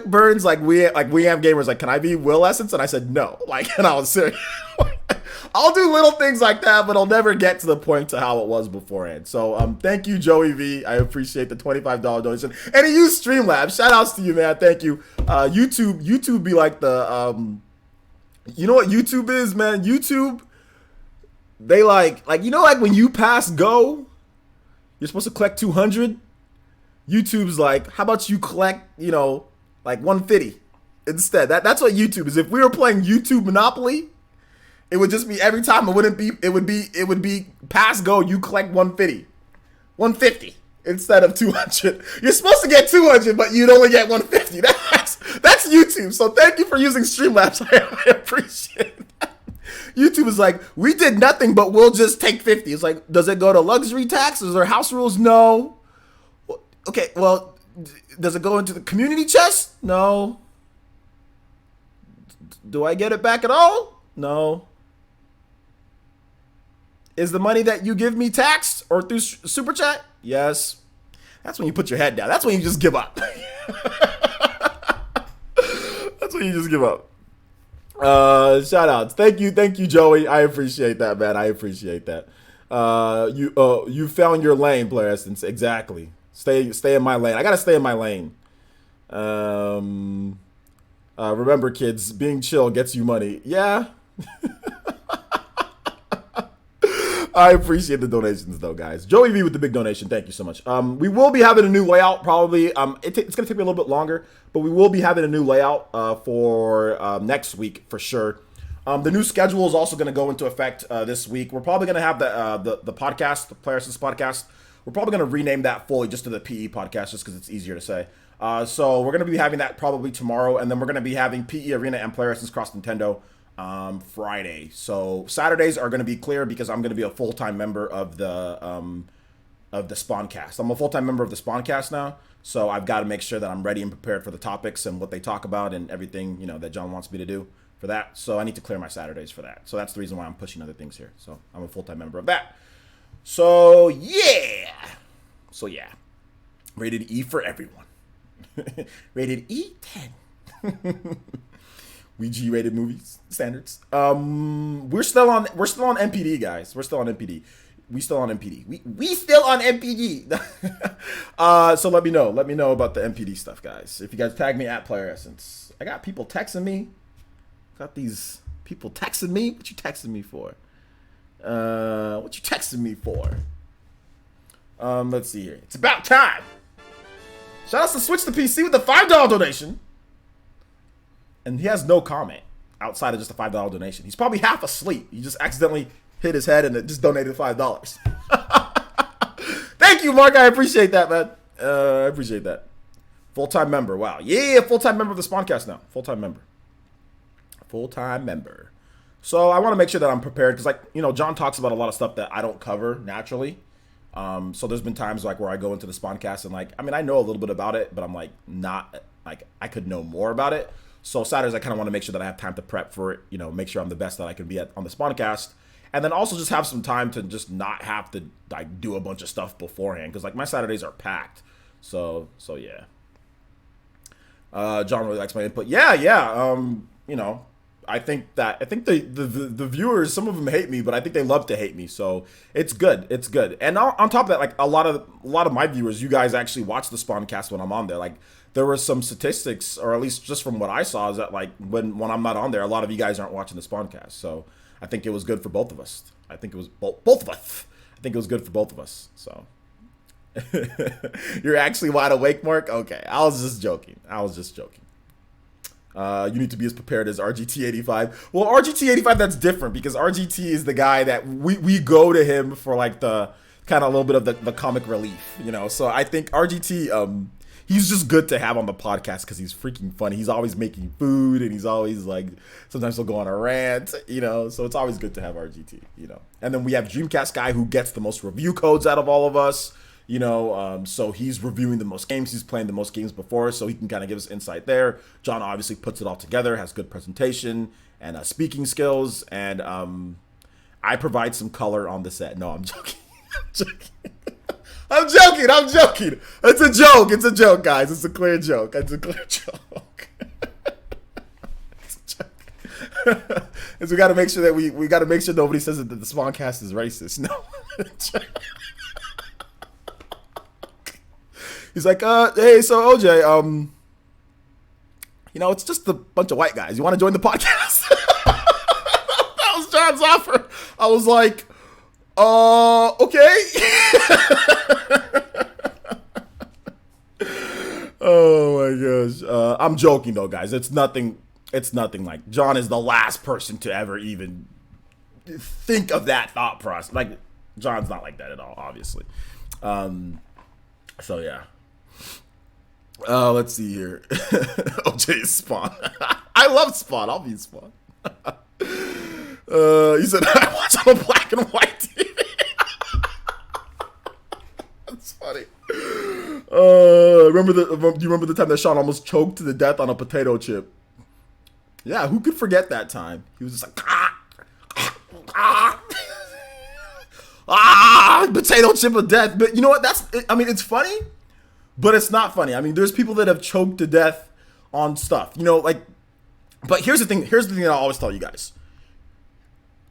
burns. Like we have gamers, like, can I be Will Essence? And I said, no, like, and I was serious. I'll do little things like that, but I'll never get to the point to how it was beforehand. So thank you, Joey V. I appreciate the $25 donation. And he used Streamlabs. Shout outs to you, man. Thank you. YouTube be like the, you know what YouTube is, man? YouTube, they like, you know, like when you pass go, you're supposed to collect 200. YouTube's like, how about you collect, you know, like 150 instead? That's what YouTube is. If we were playing YouTube Monopoly, it would just be every time it would be pass go, you collect 150 instead of 200. You're supposed to get 200, but you'd only get 150. That's YouTube. So thank you for using Streamlabs. I appreciate that. YouTube is like, we did nothing, but we'll just take 50. It's like, does it go to luxury taxes or house rules? No. Okay, well, does it go into the community chest? No. Do I get it back at all? No. Is the money that you give me taxed or through super chat? Yes. That's when you put your head down. That's when you just give up. That's when you just give up. Shout outs. Thank you, Joey. I appreciate that, man. I appreciate that. You found your lane, player essence. Exactly. Stay in my lane. I gotta stay in my lane. Remember, kids, being chill gets you money. Yeah. I appreciate the donations, though, guys. Joey V with the big donation. Thank you so much. We will be having a new layout, probably. It's going to take me a little bit longer, but we will be having a new layout for next week for sure. The new schedule is also going to go into effect this week. We're probably going to have the podcast, the Player Assist podcast. We're probably going to rename that fully just to the PE podcast, just because it's easier to say. So we're going to be having that probably tomorrow, and then we're going to be having PE Arena and Player Assist Cross Nintendo Friday. So Saturdays are going to be clear because I'm going to be a full-time member of the Spawncast. I'm a full-time member of the Spawncast now, so I've got to make sure that I'm ready and prepared for the topics and what they talk about and everything, you know, that John wants me to do for that. So I need to clear my Saturdays for that. So that's the reason why I'm pushing other things here. So I'm a full-time member of that. So yeah. Rated E for everyone. Rated E 10. We G-rated movies standards. We're still on NPD, guys. We're still on NPD. We still on NPD. We still on NPD. So let me know about the NPD stuff, guys. If you guys tag me at Player Essence. I got people texting me. Got these people texting me. What you texting me for? Let's see here. It's about time. Shout out to Switch to PC with the $5 donation. And he has no comment outside of just a $5 donation. He's probably half asleep. He just accidentally hit his head and it just donated $5. Thank you, Mark. I appreciate that, man. I appreciate that. Full-time member. Wow. Yeah, full-time member of the Spawncast now. Full-time member. So I want to make sure that I'm prepared because, like, you know, John talks about a lot of stuff that I don't cover naturally. So there's been times like where I go into the Spawncast and, like, I mean, I know a little bit about it, but I'm like not like I could know more about it. So Saturdays, I kind of want to make sure that I have time to prep for it, you know, make sure I'm the best that I can be on the Spawncast. And then also just have some time to just not have to, like, do a bunch of stuff beforehand. Because, like, my Saturdays are packed. So yeah. John really likes my input. Yeah. You know, I think the viewers, some of them hate me, but I think they love to hate me. So it's good. And on top of that, like, a lot of my viewers, you guys actually watch the Spawncast when I'm on there. Like, there were some statistics, or at least just from what I saw, is that like when I'm not on there, a lot of you guys aren't watching the Spawncast. So I think it was good for both of us. I think it was both of us. I think it was good for both of us. So you're actually wide awake, Mark? Okay, I was just joking. You need to be as prepared as RGT85. Well, RGT85, that's different because RGT is the guy that we go to him for like the kind of a little bit of the comic relief, you know. So I think RGT, he's just good to have on the podcast because he's freaking funny. He's always making food and he's always like, sometimes he'll go on a rant, you know. So it's always good to have RGT, you know. And then we have Dreamcast guy who gets the most review codes out of all of us. You know, so he's reviewing the most games. He's playing the most games before, so he can kind of give us insight there. John obviously puts it all together, has good presentation and speaking skills, and I provide some color on the set. No, I'm joking. I'm joking. It's a joke, guys. It's a clear joke. It's a joke. So we got to make sure that we got to make sure nobody says that the Spawncast is racist. No. He's like, hey, so OJ, you know, it's just a bunch of white guys. You want to join the podcast? That was John's offer. I was like, okay. Oh my gosh. I'm joking though, guys. It's nothing like John is the last person to ever even think of that thought process. Like, John's not like that at all, obviously. So yeah. Let's see here. OJ is Spawn. I love Spawn. I'll be Spawn. He said, I watch on a black and white TV. That's funny. Do you remember the time that Sean almost choked to death on a potato chip? Yeah, who could forget that time? He was just like, potato chip of death. But you know what? It's funny. But it's not funny. I mean, there's people that have choked to death on stuff, you know, like, but here's the thing that I always tell you guys.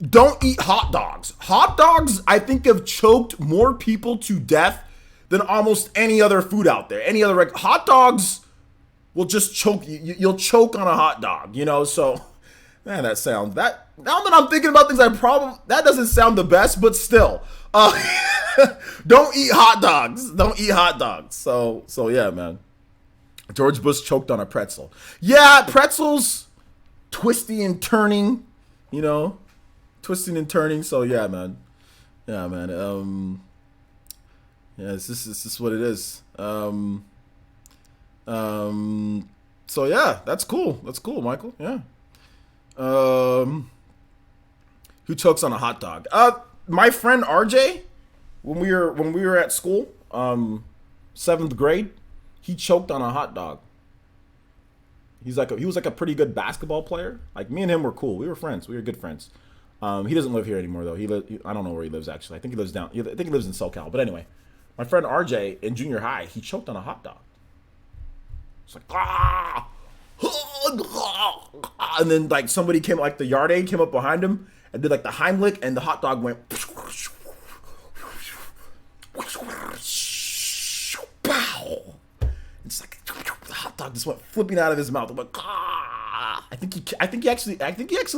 Don't eat hot dogs. Hot dogs, I think, have choked more people to death than almost any other food out there. Any other, hot dogs will just choke you. You'll choke on a hot dog, you know, so, man, now that I'm thinking about things, that doesn't sound the best, but still, don't eat hot dogs. So yeah, man. George Bush choked on a pretzel. Yeah, pretzels, twisty and turning, you know, So yeah, man. Yeah, this is what it is. So yeah, that's cool, Michael. Yeah. Who chokes on a hot dog? My friend RJ, when we were at school, 7th grade, he choked on a hot dog. He was like a pretty good basketball player. Like, me and him were cool. We were friends. We were good friends. He doesn't live here anymore though. I don't know where he lives actually. I think he lives I think he lives in SoCal. But anyway, my friend RJ in junior high, he choked on a hot dog. It's like, and then like somebody came, like the yard aide came up behind him and did like the Heimlich, and the hot dog went. It's like the hot dog just went flipping out of his mouth. I'm like, I think he actually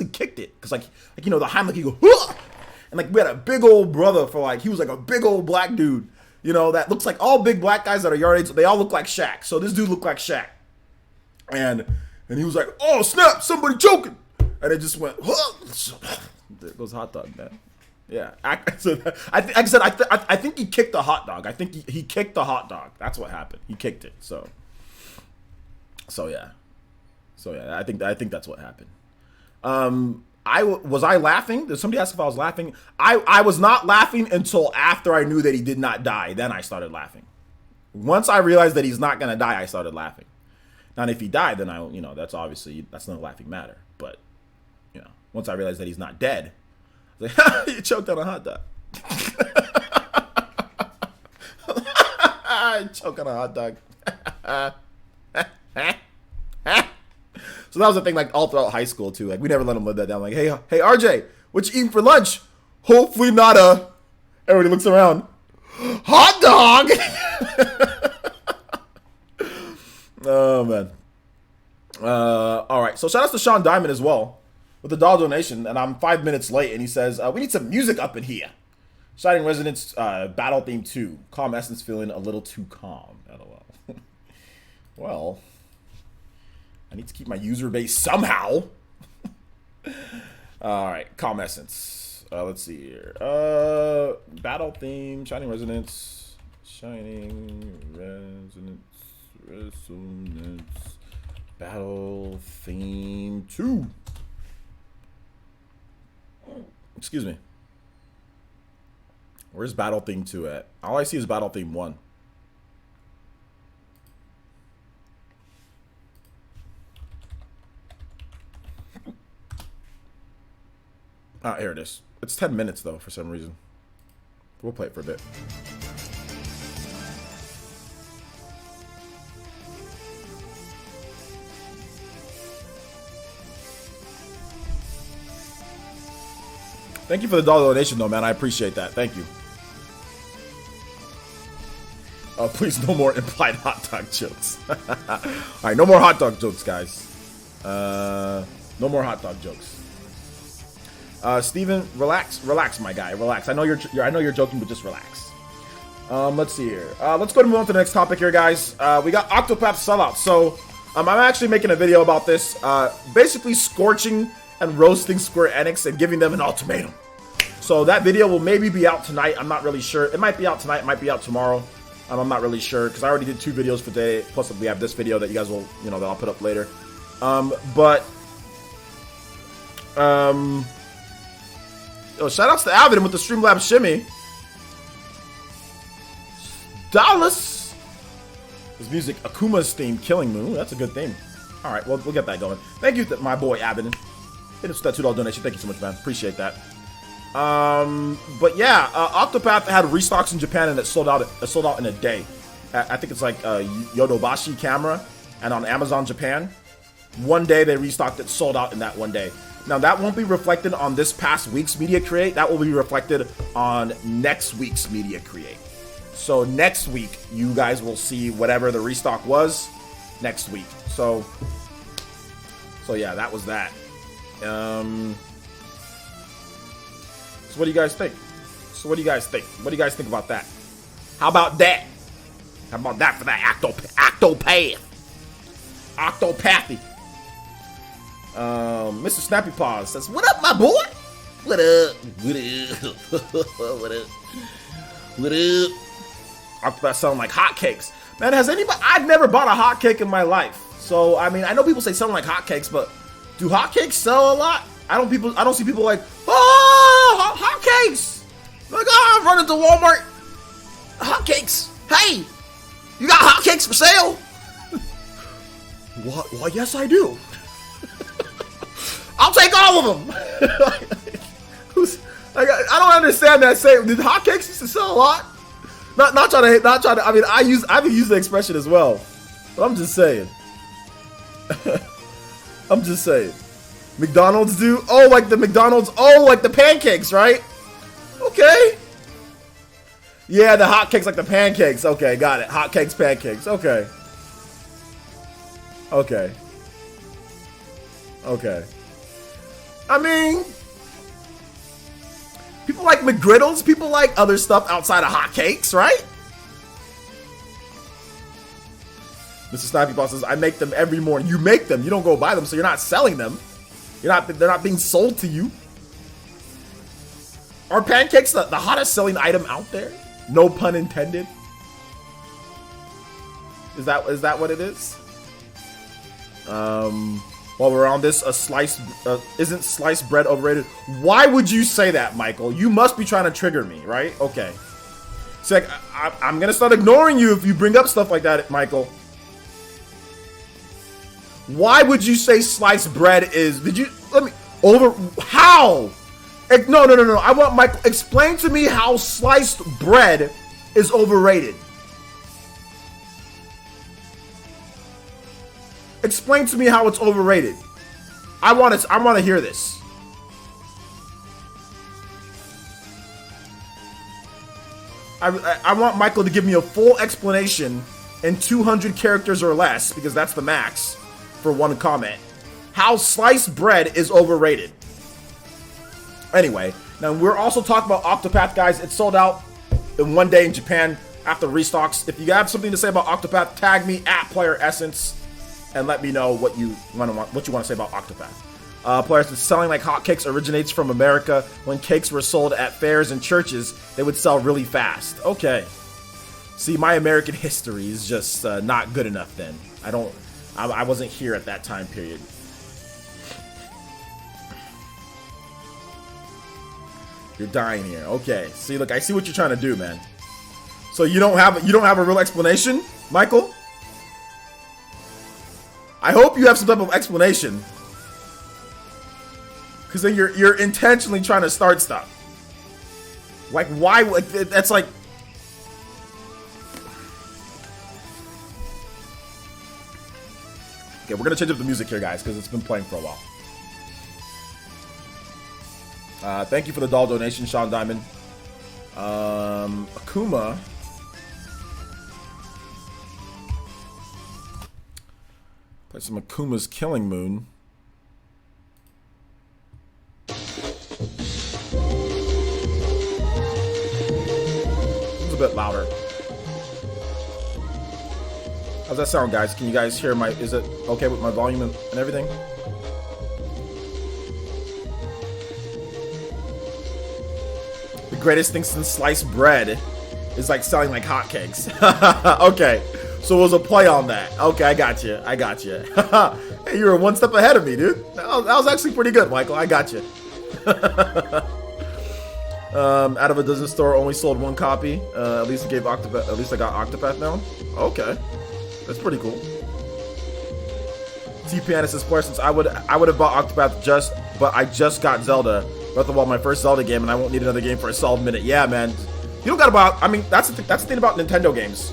kicked it because like you know the Heimlich, he go, and like we had a big old brother for like he was like a big old black dude, you know, that looks like all big black guys that are yard aides. They all look like Shaq. So this dude looked like Shaq, and he was like, oh snap, somebody choking, and it just went. There goes hot dog, man. Yeah, I think he kicked the hot dog. I think he kicked the hot dog. That's what happened. He kicked it. So yeah. I think that's what happened. Was I laughing? Did somebody ask if I was laughing? I was not laughing until after I knew that he did not die. Then I started laughing. Once I realized that he's not gonna die, I started laughing. Now, if he died, then that's not a laughing matter. But once I realized that he's not dead. Like, you choked on a hot dog. I choke on a hot dog. So that was the thing, like all throughout high school too. Like we never let him live that down. Like, hey RJ, what you eating for lunch? Hopefully not a. Everybody looks around. Hot dog. Oh man. All right. So shout out to Sean Diamond as well with the dollar donation, and I'm 5 minutes late, and he says we need some music up in here. Shining Resonance Battle Theme 2. Calm Essence feeling a little too calm. LOL. Well, I need to keep my user base somehow. All right, Calm Essence. Let's see here. Battle Theme, Shining Resonance, Resonance, Battle Theme 2. Excuse me. Where's Battle Theme 2 at? All I see is Battle Theme 1. Ah, here it is. It's 10 minutes, though, for some reason. We'll play it for a bit. Thank you for the dollar donation, though, man. I appreciate that. Thank you. Please, no more implied hot dog jokes. All right, no more hot dog jokes, guys. No more hot dog jokes. Steven, relax, my guy, relax. I know you're joking, but just relax. Let's see here. Let's go to move on to the next topic here, guys. We got Octopath sellout. So, I'm actually making a video about this. Basically scorching and roasting Square Enix and giving them an ultimatum. So that video will maybe be out tonight. I'm not really sure. It might be out tonight. It might be out tomorrow. I'm not really sure because I already did 2 videos for today. Plus, we have this video that you guys will, that I'll put up later. Shout outs to Avid with the Streamlabs shimmy. Dallas. This music, Akuma's theme, Killing Moon. That's a good theme. All right, well, we'll get that going. Thank you, my boy Avid. Hit us with that $2 donation. Thank you so much, man. Appreciate that. But yeah, Octopath had restocks in Japan and it sold out in a day. I think it's like Yodobashi camera, and on Amazon Japan, one day they restocked it, sold out in that one day. Now that won't be reflected on this past week's Media Create. That will be reflected on next week's Media Create. So next week, you guys will see whatever the restock was next week. So yeah, that was that. So what do you guys think? What do you guys think about that? How about that? How about that for that Octopath? Octopathy. Mr. Snappy Paws says, "What up, my boy? What up? What up? What up? What up?" Octopath sound like hotcakes. Man, has anybody? I've never bought a hotcake in my life. So I mean, I know people say something like hotcakes, but do hotcakes sell a lot? I don't see people like, oh, hotcakes. Like, oh, I'm running to Walmart. Hotcakes. Hey, you got hotcakes for sale? What? Well, yes, I do. I'll take all of them. I don't understand that. Did hotcakes used to sell a lot? Not trying to. I mean, I've used the expression as well, but I'm just saying. I'm just saying. McDonald's do? Oh, like the McDonald's. Oh, like the pancakes, right? Okay. Yeah, the hotcakes like the pancakes. Okay, got it. Hotcakes, pancakes. Okay. Okay. Okay. I mean, people like McGriddles. People like other stuff outside of hotcakes, right? Mr. Snappy Boss says, I make them every morning. You make them. You don't go buy them, so you're not selling them. They're not being sold to you. Are pancakes the hottest selling item out there? No pun intended. Is that what it is? While we're on this, isn't sliced bread overrated? Why would you say that, Michael? You must be trying to trigger me, right? Okay. It's like, I'm gonna start ignoring you if you bring up stuff like that, Michael. Why would you say sliced bread is? How? No. I want Michael. Explain to me how sliced bread is overrated. Explain to me how it's overrated. I want to hear this. I want Michael to give me a full explanation and 200 characters or less, because that's the max for one comment. How sliced bread is overrated. Anyway, now we're also talking about Octopath, guys. It sold out in one day in Japan after restocks. If you have something to say about Octopath, tag me at Player Essence and let me know what you want to say about Octopath. Player Essence, selling like hotcakes originates from America. When cakes were sold at fairs and churches, they would sell really fast. Okay. See, my American history is just not good enough then. I wasn't here at that time period. You're dying here. Okay. See, look, I see what you're trying to do, man. So you don't have a real explanation, Michael? I hope you have some type of explanation. Cause then you're intentionally trying to start stuff. Like why? Like that's like. Okay, we're gonna change up the music here, guys, because it's been playing for a while. Thank you for the doll donation, Sean Diamond. Akuma. Play some Akuma's Killing Moon. It's a bit louder. How's that sound, guys? Can you guys hear my... Is it okay with my volume and everything? The greatest thing since sliced bread is like selling like hotcakes. Okay, so it was a play on that. Okay, I got you. Hey, you were one step ahead of me, dude. That was actually pretty good, Michael. I got you. Out of a dozen store, only sold one copy. At least I got Octopath now. Okay. That's pretty cool. T-Piana says, since I would have bought Octopath but I just got Zelda. Breath of the Wild, my first Zelda game, and I won't need another game for a solid minute. Yeah, man. You don't gotta buy. I mean, that's the thing about Nintendo games.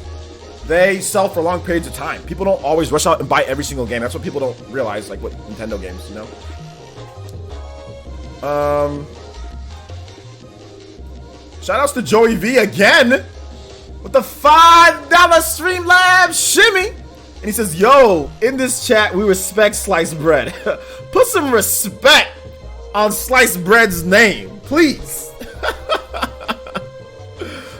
They sell for long periods of time. People don't always rush out and buy every single game. That's what people don't realize, like, with Nintendo games, you know? Shoutouts to Joey V again with the $5 Streamlabs shimmy. And he says, yo, in this chat, we respect sliced bread. Put some respect on sliced bread's name, please.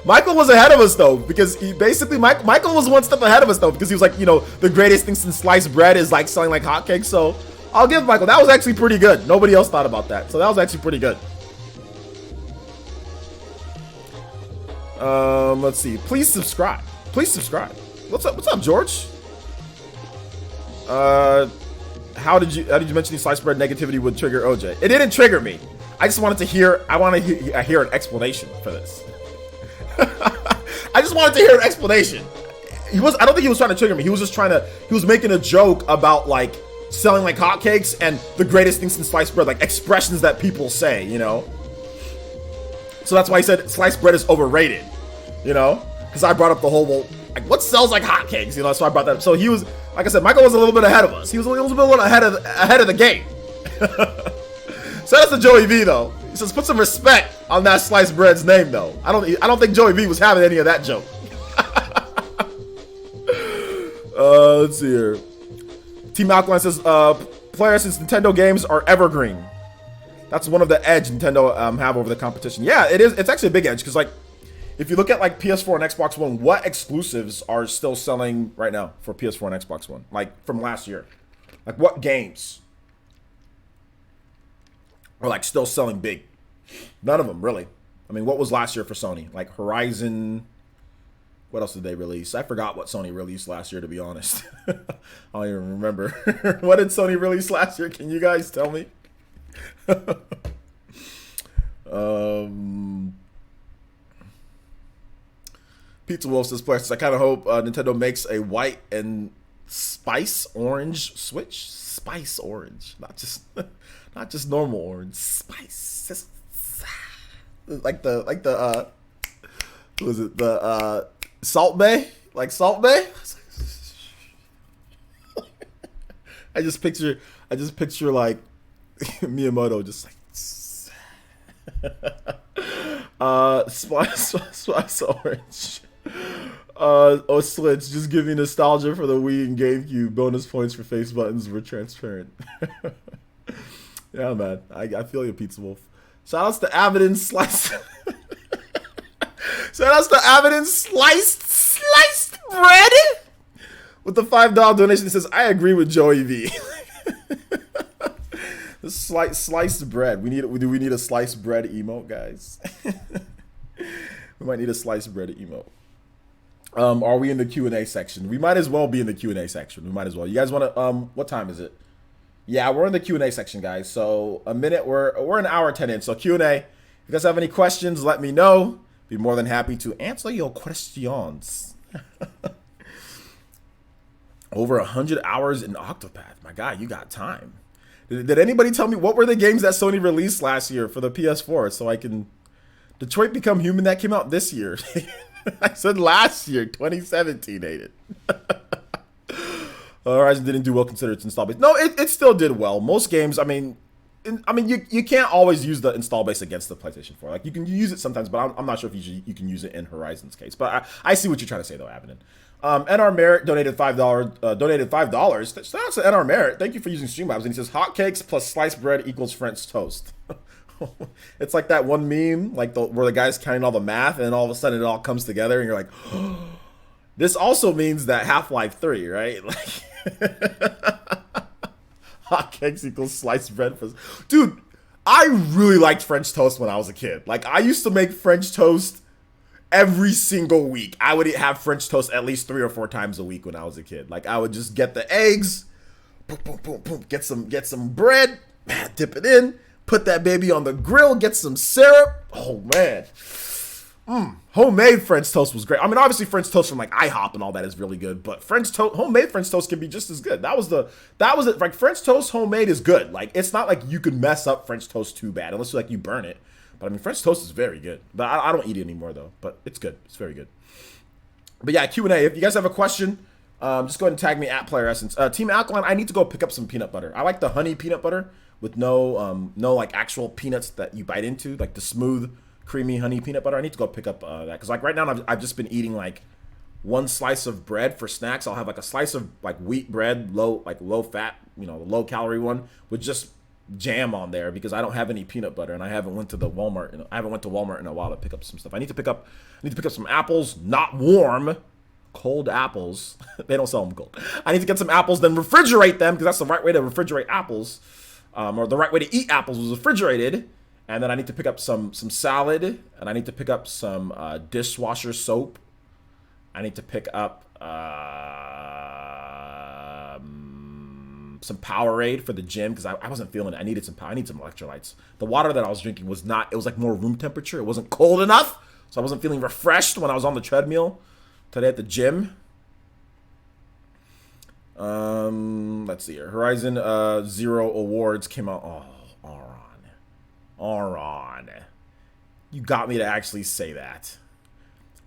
Michael was ahead of us, though, because he basically, Michael was one step ahead of us, though, because he was like, you know, the greatest thing since sliced bread is like selling like hotcakes. So I'll give Michael, that was actually pretty good. Nobody else thought about that. So that was actually pretty good. Let's see. Please subscribe. Please subscribe. What's up, George? How did you mention the sliced bread negativity would trigger OJ? It didn't trigger me. I just wanted to hear. I want to hear an explanation for this. I just wanted to hear an explanation. I don't think he was trying to trigger me. He was just trying to. He was making a joke about like selling like hotcakes and the greatest thing since sliced bread, like expressions that people say, you know. So that's why he said sliced bread is overrated, you know, because I brought up the whole, well, like, what sells like hotcakes, you know, so I brought that up. So he was, like I said, Michael was a little bit ahead of us. He was a little bit ahead of the game. So that's the Joey V, though. He says, put some respect on that sliced bread's name, though. I don't think Joey V was having any of that joke. Let's see here. Team Alkaline says, players since Nintendo games are evergreen. That's one of the edge Nintendo have over the competition. Yeah, it is. It's actually a big edge because, like, if you look at like PS4 and Xbox One, what exclusives are still selling right now for PS4 and Xbox One? Like from last year, like what games are like still selling big? None of them really. I mean, what was last year for Sony? Like Horizon. What else did they release? I forgot what Sony released last year, to be honest. I don't even remember. What did Sony release last year? Can you guys tell me? Pizza Wolf says, "Plus, I kind of hope Nintendo makes a white and spice orange Switch. Spice orange, not just normal orange. Spice, like the who is it? The Salt Bay, like Salt Bay. I just picture like Miyamoto just like spice orange. Oh, Slits, just give me nostalgia for the Wii and GameCube. Bonus points for face buttons were transparent. Yeah, man. I feel you, Pizza Wolf. Shout outs to Avid and Sliced. Shout outs to Avid and Sliced Bread with the $5 donation that says, I agree with Joey V. The sliced bread. Do we need a sliced bread emote, guys? We might need a sliced bread emote. Are we in the Q&A section? We might as well be in the Q&A section. We might as well. You guys want to, what time is it? Yeah, we're in the Q&A section, guys. So a minute, we're an hour 10 in. So Q&A. If you guys have any questions, let me know. Be more than happy to answer your questions. Over 100 hours in Octopath. My God, you got time. Did anybody tell me what were the games that Sony released last year for the PS4 so I can... Detroit Become Human, that came out this year. I said last year, 2017, ain't it? Horizon didn't do well considered its install base. No, it still did well. Most games, I mean, you can't always use the install base against the PlayStation 4. Like, you can use it sometimes, but I'm not sure if you can use it in Horizon's case. But I see what you're trying to say, though, Avenant. NR Merritt donated $5. Donated $5. That's NR Merritt. Thank you for using Streamlabs. And he says, hotcakes plus sliced bread equals French toast. It's like that one meme, like where the guy's counting all the math, and all of a sudden it all comes together, and you're like, oh, this also means that Half-Life 3, right? Like, hotcakes equals sliced bread. Dude, I really liked French toast when I was a kid. Like, I used to make French toast every single week. I would have French toast at least 3 or 4 times a week when I was a kid. Like, I would just get the eggs, boom, boom, boom, boom, get some bread, dip it in. Put that baby on the grill, get some syrup. Oh, man. Homemade French toast was great. I mean, obviously French toast from like IHOP and all that is really good, but homemade French toast can be just as good. That was it. Like, French toast homemade is good. Like, it's not like you can mess up French toast too bad unless you burn it. But I mean, French toast is very good. But I don't eat it anymore though. But it's good. It's very good. But yeah, Q&A. If you guys have a question, just go ahead and tag me at Player Essence. Team Alkaline, I need to go pick up some peanut butter. I like the honey peanut butter with no like actual peanuts that you bite into, like the smooth, creamy honey peanut butter. I need to go pick up that because like right now I've just been eating like one slice of bread for snacks. I'll have like a slice of like wheat bread, low fat, low calorie one with just jam on there because I don't have any peanut butter and I haven't went to Walmart in a while to pick up some stuff. I need to pick up some apples, not warm. Cold apples. They don't sell them cold. I need to get some apples, then refrigerate them because that's the right way to refrigerate apples. Or the right way to eat apples was refrigerated. And then I need to pick up some salad. And I need to pick up some dishwasher soap. I need to pick up some Powerade for the gym because I wasn't feeling it. I need some electrolytes. The water that I was drinking was like more room temperature. It wasn't cold enough. So I wasn't feeling refreshed when I was on the treadmill today at the gym. Let's see here. Horizon Zero Awards came out. Oh, Auron. You got me to actually say that.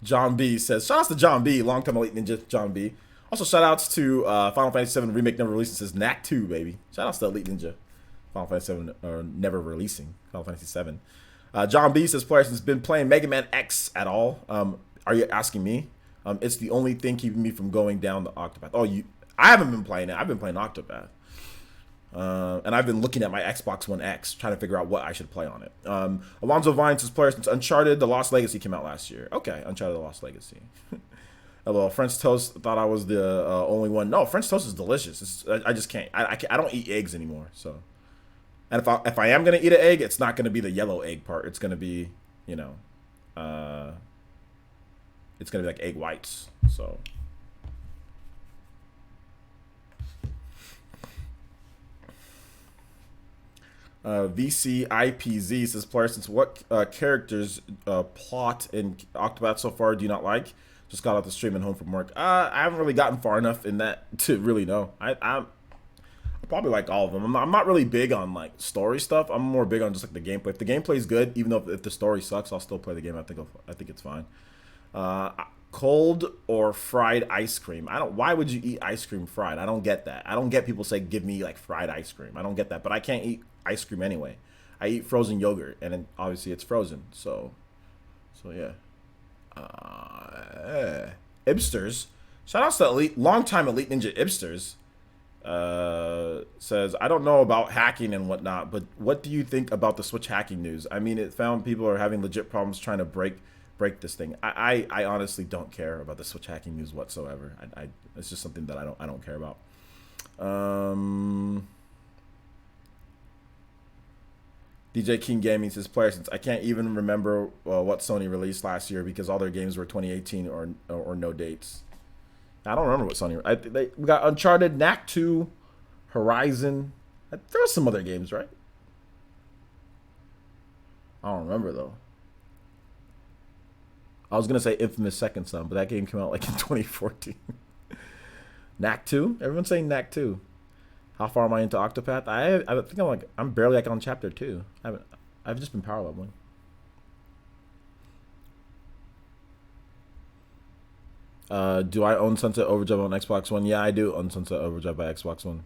John B says, shout outs to John B, long-time Elite Ninja John B. Also, shout outs to Final Fantasy VII Remake never releasing, says Knack 2, baby. Shout outs to Elite Ninja. Final Fantasy VII never releasing. Final Fantasy VII. John B says, players has been playing Mega Man X at all. Are you asking me? It's the only thing keeping me from going down the Octopath. I haven't been playing it. I've been playing Octopath. And I've been looking at my Xbox One X, trying to figure out what I should play on it. Alonzo Vine says, players since Uncharted The Lost Legacy came out last year. Okay, Uncharted The Lost Legacy. Hello, French toast. Thought I was the only one. No, French toast is delicious. I just can't. I don't eat eggs anymore. So, and if I am gonna eat an egg, it's not gonna be the yellow egg part. It's gonna be, it's gonna be like egg whites. So. VCIPZ says, player, since what characters plot in Octopath so far do you not like? Just got out the stream and home from work. I haven't really gotten far enough in that to really know. I probably like all of them. I'm not really big on like story stuff. I'm more big on just like the gameplay. If the gameplay is good, even though if the story sucks, I'll still play the game. I think it's fine. Cold or fried ice cream? Why would you eat ice cream fried? I don't get that. I don't get people say give me like fried ice cream. I don't get that. But I can't eat ice cream anyway. I eat frozen yogurt, and then obviously it's frozen. So yeah. Ibsters. Shout outs to Elite, longtime Elite Ninja Ibsters. Says, I don't know about hacking and whatnot, but what do you think about the Switch hacking news? I mean, it found people are having legit problems trying to break this thing. I honestly don't care about the Switch hacking news whatsoever. It's just something that I don't care about. DJ King Gaming says, player, since I can't even remember what Sony released last year because all their games were 2018 or no dates. I don't remember what Sony. We got Uncharted, Knack 2, Horizon. There were some other games, right? I don't remember though. I was gonna say Infamous Second Son, but that game came out like in 2014. Knack 2. Everyone's saying Knack 2. How far am I into Octopath? I think I'm barely like on chapter 2. I've just been power leveling. Do I own Sunset Overdrive on Xbox One? Yeah, I do own Sunset Overdrive by Xbox One.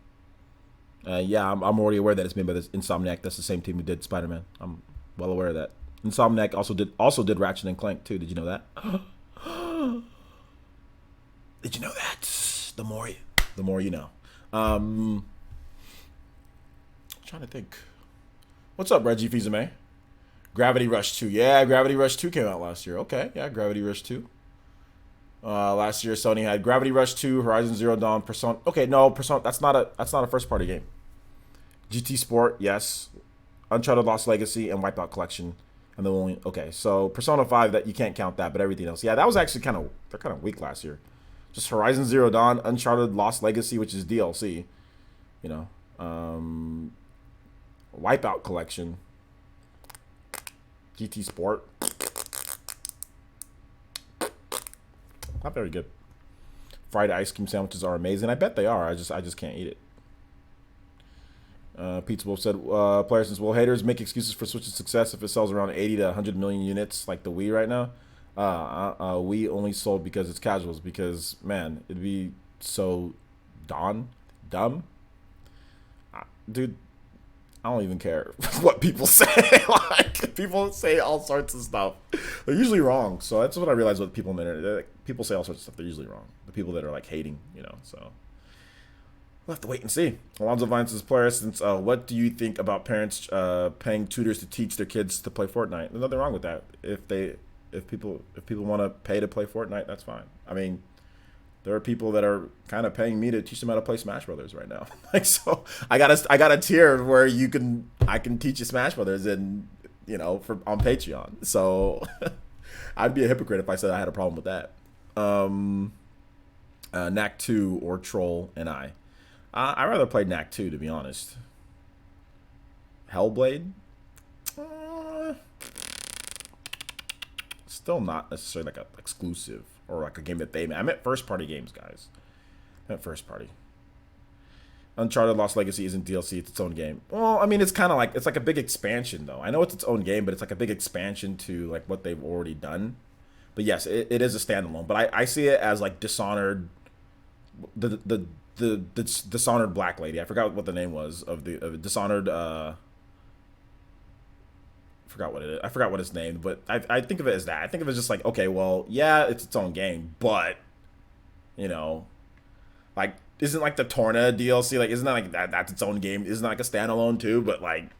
Yeah, I'm already aware that it's made by this Insomniac. That's the same team who did Spider-Man. I'm well aware of that. Insomniac also did Ratchet and Clank too. Did you know that? Did you know that? The more you know. Trying to think. What's up, Reggie Fizame? Gravity Rush 2. Yeah, Gravity Rush 2 came out last year. Okay, yeah, Gravity Rush 2. Last year Sony had Gravity Rush 2, Horizon Zero Dawn, Persona. Okay, no, Persona. That's not a first party game. GT Sport, yes. Uncharted Lost Legacy and Wipeout Collection. And the only so Persona 5, that you can't count that, but everything else. Yeah, that was actually they're kind of weak last year. Just Horizon Zero Dawn, Uncharted Lost Legacy, which is DLC. You know. Wipeout Collection. GT Sport. Not very good. Fried ice cream sandwiches are amazing. I bet they are. I just can't eat it. Pizza Wolf said, players says, will haters make excuses for Switch's success if it sells around 80 to 100 million units like the Wii right now? Wii only sold because it's casuals. Because, man, it'd be so dumb. Dude, I don't even care what people say. Like, people say all sorts of stuff. They're usually wrong. So that's what I realize with people on the internet. People say all sorts of stuff. They're usually wrong. The people that are like hating, you know. So we'll have to wait and see. Alonzo Vines says, player, since what do you think about parents paying tutors to teach their kids to play Fortnite? There's nothing wrong with that. If people want to pay to play Fortnite, that's fine. I mean, there are people that are kind of paying me to teach them how to play Smash Brothers right now. Like, so I got a tier where I can teach you Smash Brothers, and you know, on Patreon. So I'd be a hypocrite if I said I had a problem with that. Knack 2 or Troll and I'd rather play Knack 2, to be honest. Hellblade, still not necessarily like a exclusive or like a game that they made. I meant first party games, guys. I meant first party. Uncharted Lost Legacy isn't DLC, it's its own game. Well, I mean, it's kind of like, it's like a big expansion though. I know it's its own game, but it's like a big expansion to like what they've already done. But yes, it is a standalone. But I see it as like Dishonored, the Dishonored Black Lady. I forgot what the name was of Dishonored. Forgot what it is. I forgot what it's named, but I think of it as that. I think of it as just like, okay, well, yeah, it's its own game, but you know, like, isn't like the Torna DLC, like, isn't that like that's its own game? Isn't that like a standalone too? But like,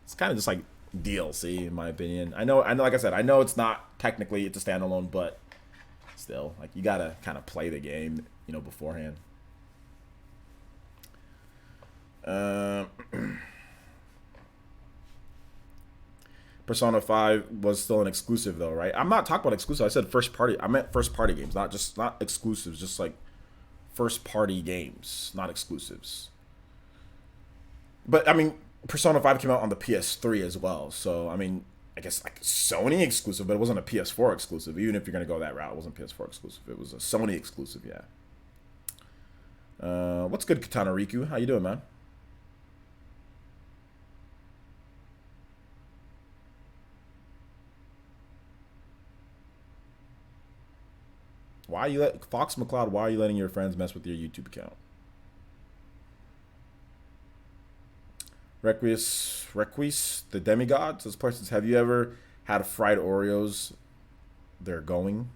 it's kind of just like DLC in my opinion. I know, like I said, I know it's not technically it's a standalone, but still, like, you gotta kind of play the game, you know, beforehand. Persona 5 was still an exclusive though, right? I'm not talking about exclusive. I said first party. I meant first party games, not exclusives, just like first party games, not exclusives. But I mean, Persona 5 came out on the PS3 as well. So I mean, I guess like Sony exclusive, but it wasn't a PS4 exclusive. Even if you're gonna go that route, it wasn't PS4 exclusive. It was a Sony exclusive, yeah. What's good, Katana Riku? How you doing, man? Fox McCloud? Why are you letting your friends mess with your YouTube account? Requis, the demigods. This person says, have you ever had fried Oreos? They're going.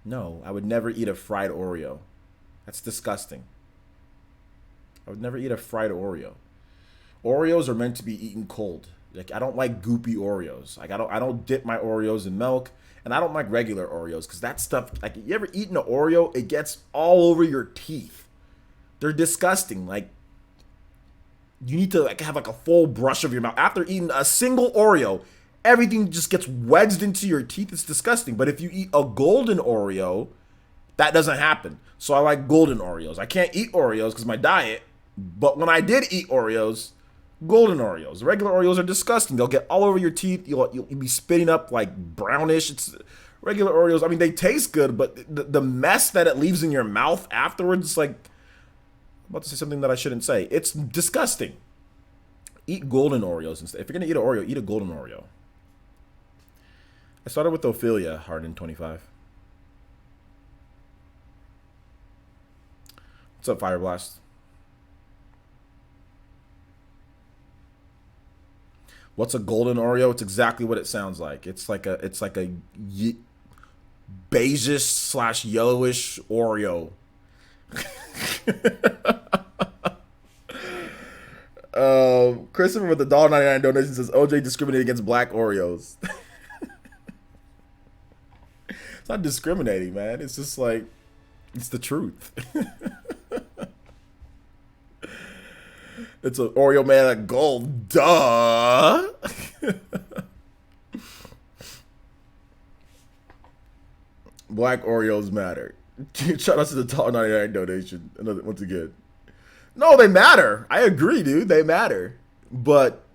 No, I would never eat a fried Oreo. That's disgusting. I would never eat a fried Oreo. Oreos are meant to be eaten cold. Like I don't like goopy Oreos. Like I don't dip my Oreos in milk, and I don't like regular Oreos because that stuff. Like you ever eaten an Oreo? It gets all over your teeth. They're disgusting. Like you need to like have like a full brush of your mouth after eating a single Oreo. Everything just gets wedged into your teeth. It's disgusting. But if you eat a golden Oreo, that doesn't happen. So I like golden Oreos. I can't eat Oreos because my diet. But when I did eat Oreos, golden Oreos. Regular Oreos are disgusting. They'll get all over your teeth. You'll be spitting up like brownish. It's regular Oreos. I mean, they taste good, but the mess that it leaves in your mouth afterwards, like, I'm about to say something that I shouldn't say. It's disgusting. Eat golden Oreos instead. If you're going to eat an Oreo, eat a golden Oreo. I started with Ophelia, Harden 25. What's up, Fire Blast? What's a golden Oreo? It's exactly what it sounds like. It's like a beigeish slash yellowish Oreo. Christopher with the $1.99 donation says OJ discriminated against black Oreos. It's not discriminating, man. It's just like it's the truth. It's an Oreo man at gold. Duh. Black Oreos matter. Shout out to the $1.99 donation. Once again. No, they matter. I agree, dude. They matter. But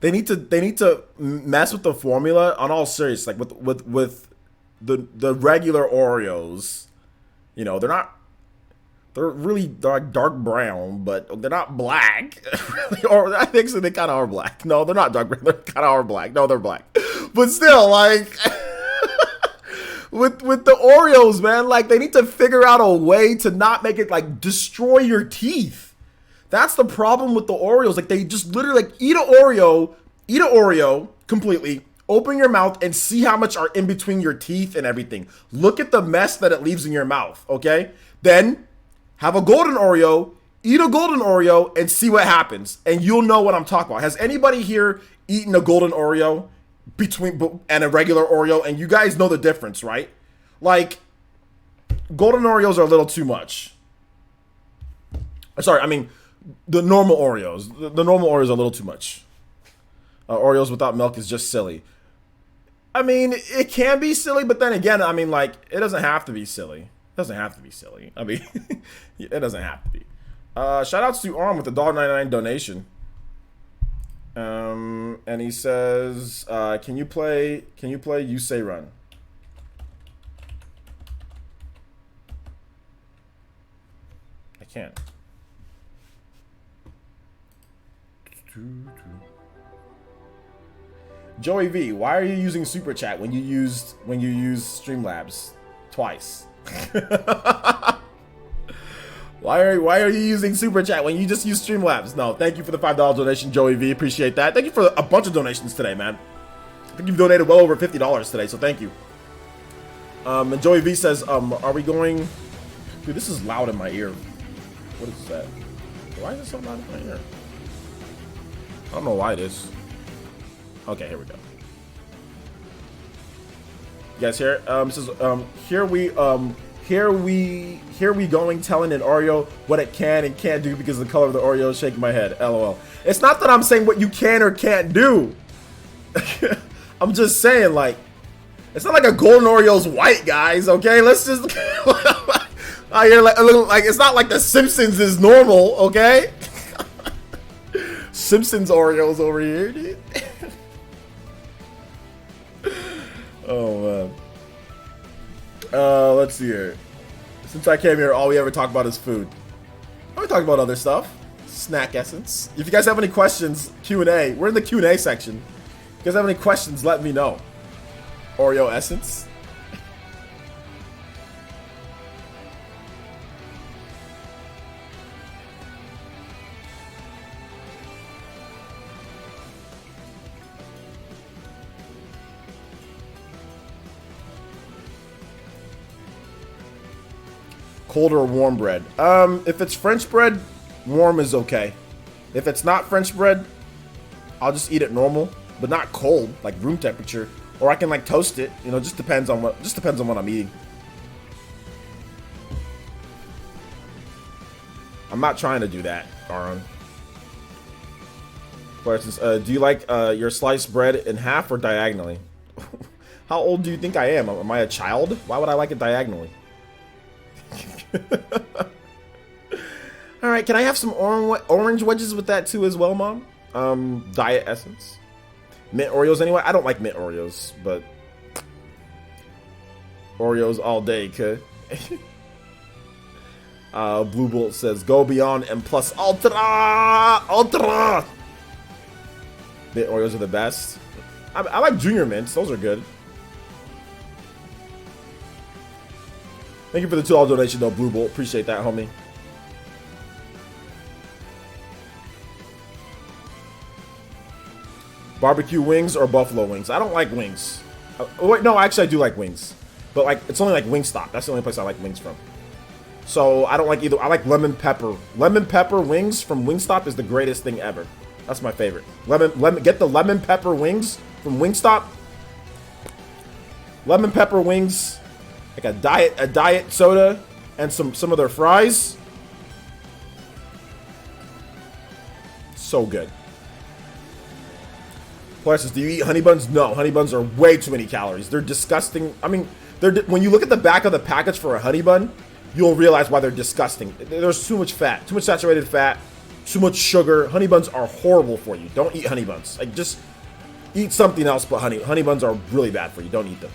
they need to mess with the formula on all serious. Like with the regular Oreos. You know, they're like dark brown, but they're not black. Or I think so. They kind of are black. No, they're not dark brown. They kind of are black. No, they're black. But still, like with the Oreos, man, like they need to figure out a way to not make it like destroy your teeth. That's the problem with the Oreos. Like they just literally like eat an Oreo completely. Open your mouth and see how much are in between your teeth and everything. Look at the mess that it leaves in your mouth. Okay, then. Have a golden Oreo, eat a golden Oreo, and see what happens. And you'll know what I'm talking about. Has anybody here eaten a golden Oreo and a regular Oreo? And you guys know the difference, right? Like, golden Oreos are a little too much. Sorry, I mean, the normal Oreos. The normal Oreos are a little too much. Oreos without milk is just silly. I mean, it can be silly, but then again, I mean, like, it doesn't have to be silly. Doesn't have to be silly. I mean, it doesn't have to be. Shout outs to Arm with the $1.99 donation. And he says, can you play You Say Run? I can't. Joey V, why are you using Super Chat when you used Streamlabs twice? Why are you using Super Chat when you just use Streamlabs? No, thank you for the $5 donation, Joey V. Appreciate that. Thank you for a bunch of donations today, man. I think you've donated well over $50 today, so thank you. And Joey V says, are we going... Dude, this is loud in my ear. What is that? Why is it so loud in my ear? I don't know why it is. Okay, here we go. You guys hear it? It says, here we going telling an Oreo what it can and can't do because of the color of the Oreo is shaking my head. LOL. It's not that I'm saying what you can or can't do. I'm just saying, like, it's not like a golden Oreo's white, guys, okay? Let's just... I hear like it's not like the Simpsons is normal, okay? Simpsons Oreos over here, dude. Oh, man. Let's see here. Since I came here, all we ever talk about is food. We talk about other stuff. Snack Essence. If you guys have any questions, Q&A. We're in the Q&A section. If you guys have any questions, let me know. Oreo Essence. Cold or warm bread? If it's French bread, warm is okay. If it's not French bread, I'll just eat it normal, but not cold, like room temperature. Or I can like toast it. You know, just depends on what I'm eating. I'm not trying to do that, Aaron. For instance, do you like your sliced bread in half or diagonally? How old do you think I am? Am I a child? Why would I like it diagonally? All right, can I have some orange wedges with that too as well, Mom? Diet Essence. Mint Oreos anyway? I don't like mint Oreos, but Oreos all day, could. Blue Bolt says, go beyond and plus ultra! Ultra! Mint Oreos are the best. I like Junior Mints. Those are good. Thank you for the $2 donation, though, Blue Bolt. Appreciate that, homie. Barbecue wings or buffalo wings? I don't like wings. Wait, no, actually, I do like wings. But, like, it's only like Wingstop. That's the only place I like wings from. So, I don't like either. I like lemon pepper. Lemon pepper wings from Wingstop is the greatest thing ever. That's my favorite. Get the lemon pepper wings from Wingstop. Lemon pepper wings, like a diet soda, and some of their fries. So good. Plus, do you eat honey buns? No, honey buns are way too many calories. They're disgusting. I mean, when you look at the back of the package for a honey bun, you'll realize why they're disgusting. There's too much fat, too much saturated fat, too much sugar. Honey buns are horrible for you. Don't eat honey buns. Like, just eat something else but honey. Honey buns are really bad for you. Don't eat them.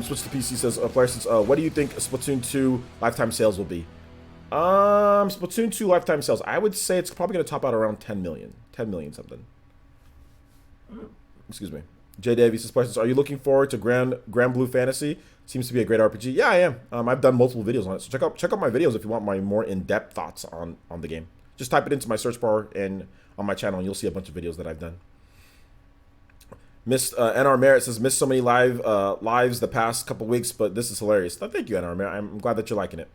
Switch to PC says, what do you think Splatoon 2 lifetime sales will be? Splatoon 2 lifetime sales. I would say it's probably going to top out around 10 million. 10 million something. Excuse me. Jay Davies says, are you looking forward to Grand Blue Fantasy? Seems to be a great RPG. Yeah, I am. I've done multiple videos on it. So check out my videos if you want my more in-depth thoughts on the game. Just type it into my search bar and on my channel, and you'll see a bunch of videos that I've done. Missed NR Merritt says, missed so many lives the past couple weeks, but this is hilarious. Thank you, NR Merritt. I'm glad that you're liking it.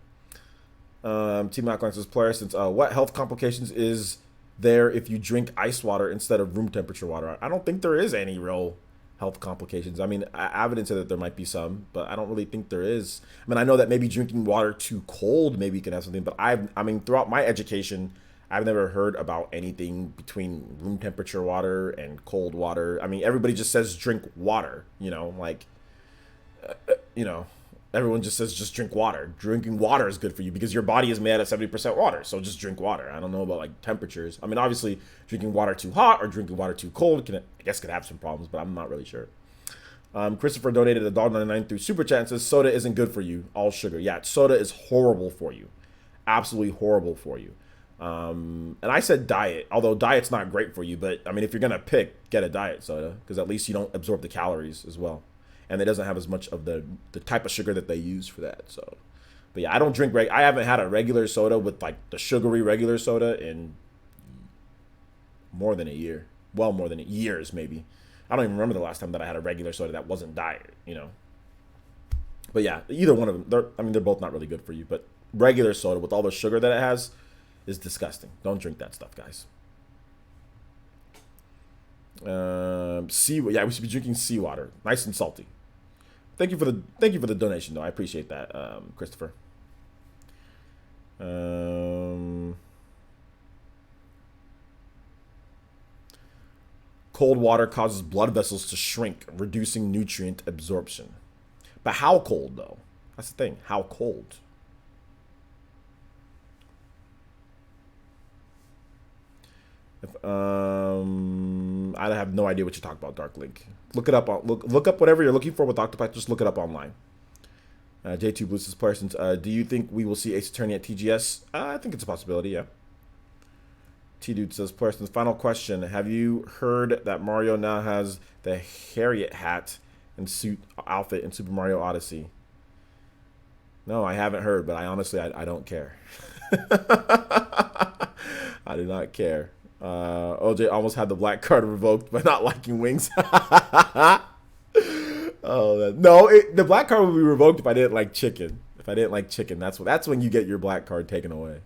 Team Knockline says, player, since what health complications is there if you drink ice water instead of room temperature water? I don't think there is any real health complications. I mean, Avidin said that there might be some, but I don't really think there is. I mean, I know that maybe drinking water too cold maybe can have something, but I mean, throughout my education, I've never heard about anything between room temperature water and cold water. I mean, everybody just says drink water, you know, like, everyone just says just drink water. Drinking water is good for you because your body is made out of 70% water, so just drink water. I don't know about like temperatures. I mean, obviously, drinking water too hot or drinking water too cold could have some problems, but I'm not really sure. Christopher donated $1.99 through Super Chat and says, soda isn't good for you. All sugar. Yeah, soda is horrible for you. Absolutely horrible for you. And I said diet, although diet's not great for you, but I mean, if you're going to pick, get a diet soda because at least you don't absorb the calories as well. And it doesn't have as much of the type of sugar that they use for that. So, but yeah, I don't drink, I haven't had a regular soda with like the sugary regular soda in more than a year. Well, more than years, maybe. I don't even remember the last time that I had a regular soda that wasn't diet, you know. But yeah, either one of them, they're both not really good for you. But regular soda with all the sugar that it has is disgusting. Don't drink that stuff, guys. Yeah, we should be drinking seawater, nice and salty. Thank you for the donation, though. I appreciate that, Christopher. Cold water causes blood vessels to shrink, reducing nutrient absorption. But how cold, though? That's the thing. How cold? I have no idea what you're talking about, Dark Link. Look it up. Look up whatever you're looking for with Octopath. Just look it up online. J2 Blue says, Parsons, do you think we will see Ace Attorney at TGS? I think it's a possibility, yeah. T-Dude says, Parsons, final question. Have you heard that Mario now has the Harriet hat and suit outfit in Super Mario Odyssey? No, I haven't heard, but I honestly don't care. I do not care. OJ almost had the black card revoked by not liking wings. Oh no! The black card would be revoked if I didn't like chicken. If I didn't like chicken, that's when you get your black card taken away.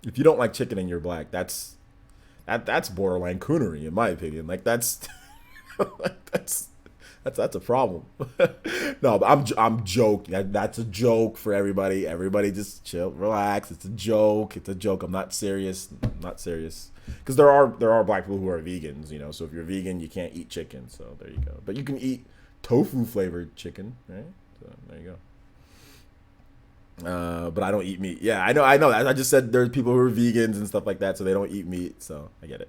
If you don't like chicken and you're black, that's borderline coonery in my opinion. Like that's that's that's a problem. No, but I'm joking. That's a joke for everybody. Everybody just chill, relax. It's a joke. It's a joke. I'm not serious. I'm not serious. Because there are black people who are vegans, you know. So if you're vegan, you can't eat chicken. So there you go. But you can eat tofu flavored chicken, right? So there you go. But I don't eat meat. Yeah, I know. I just said there's people who are vegans and stuff like that, so they don't eat meat. So I get it.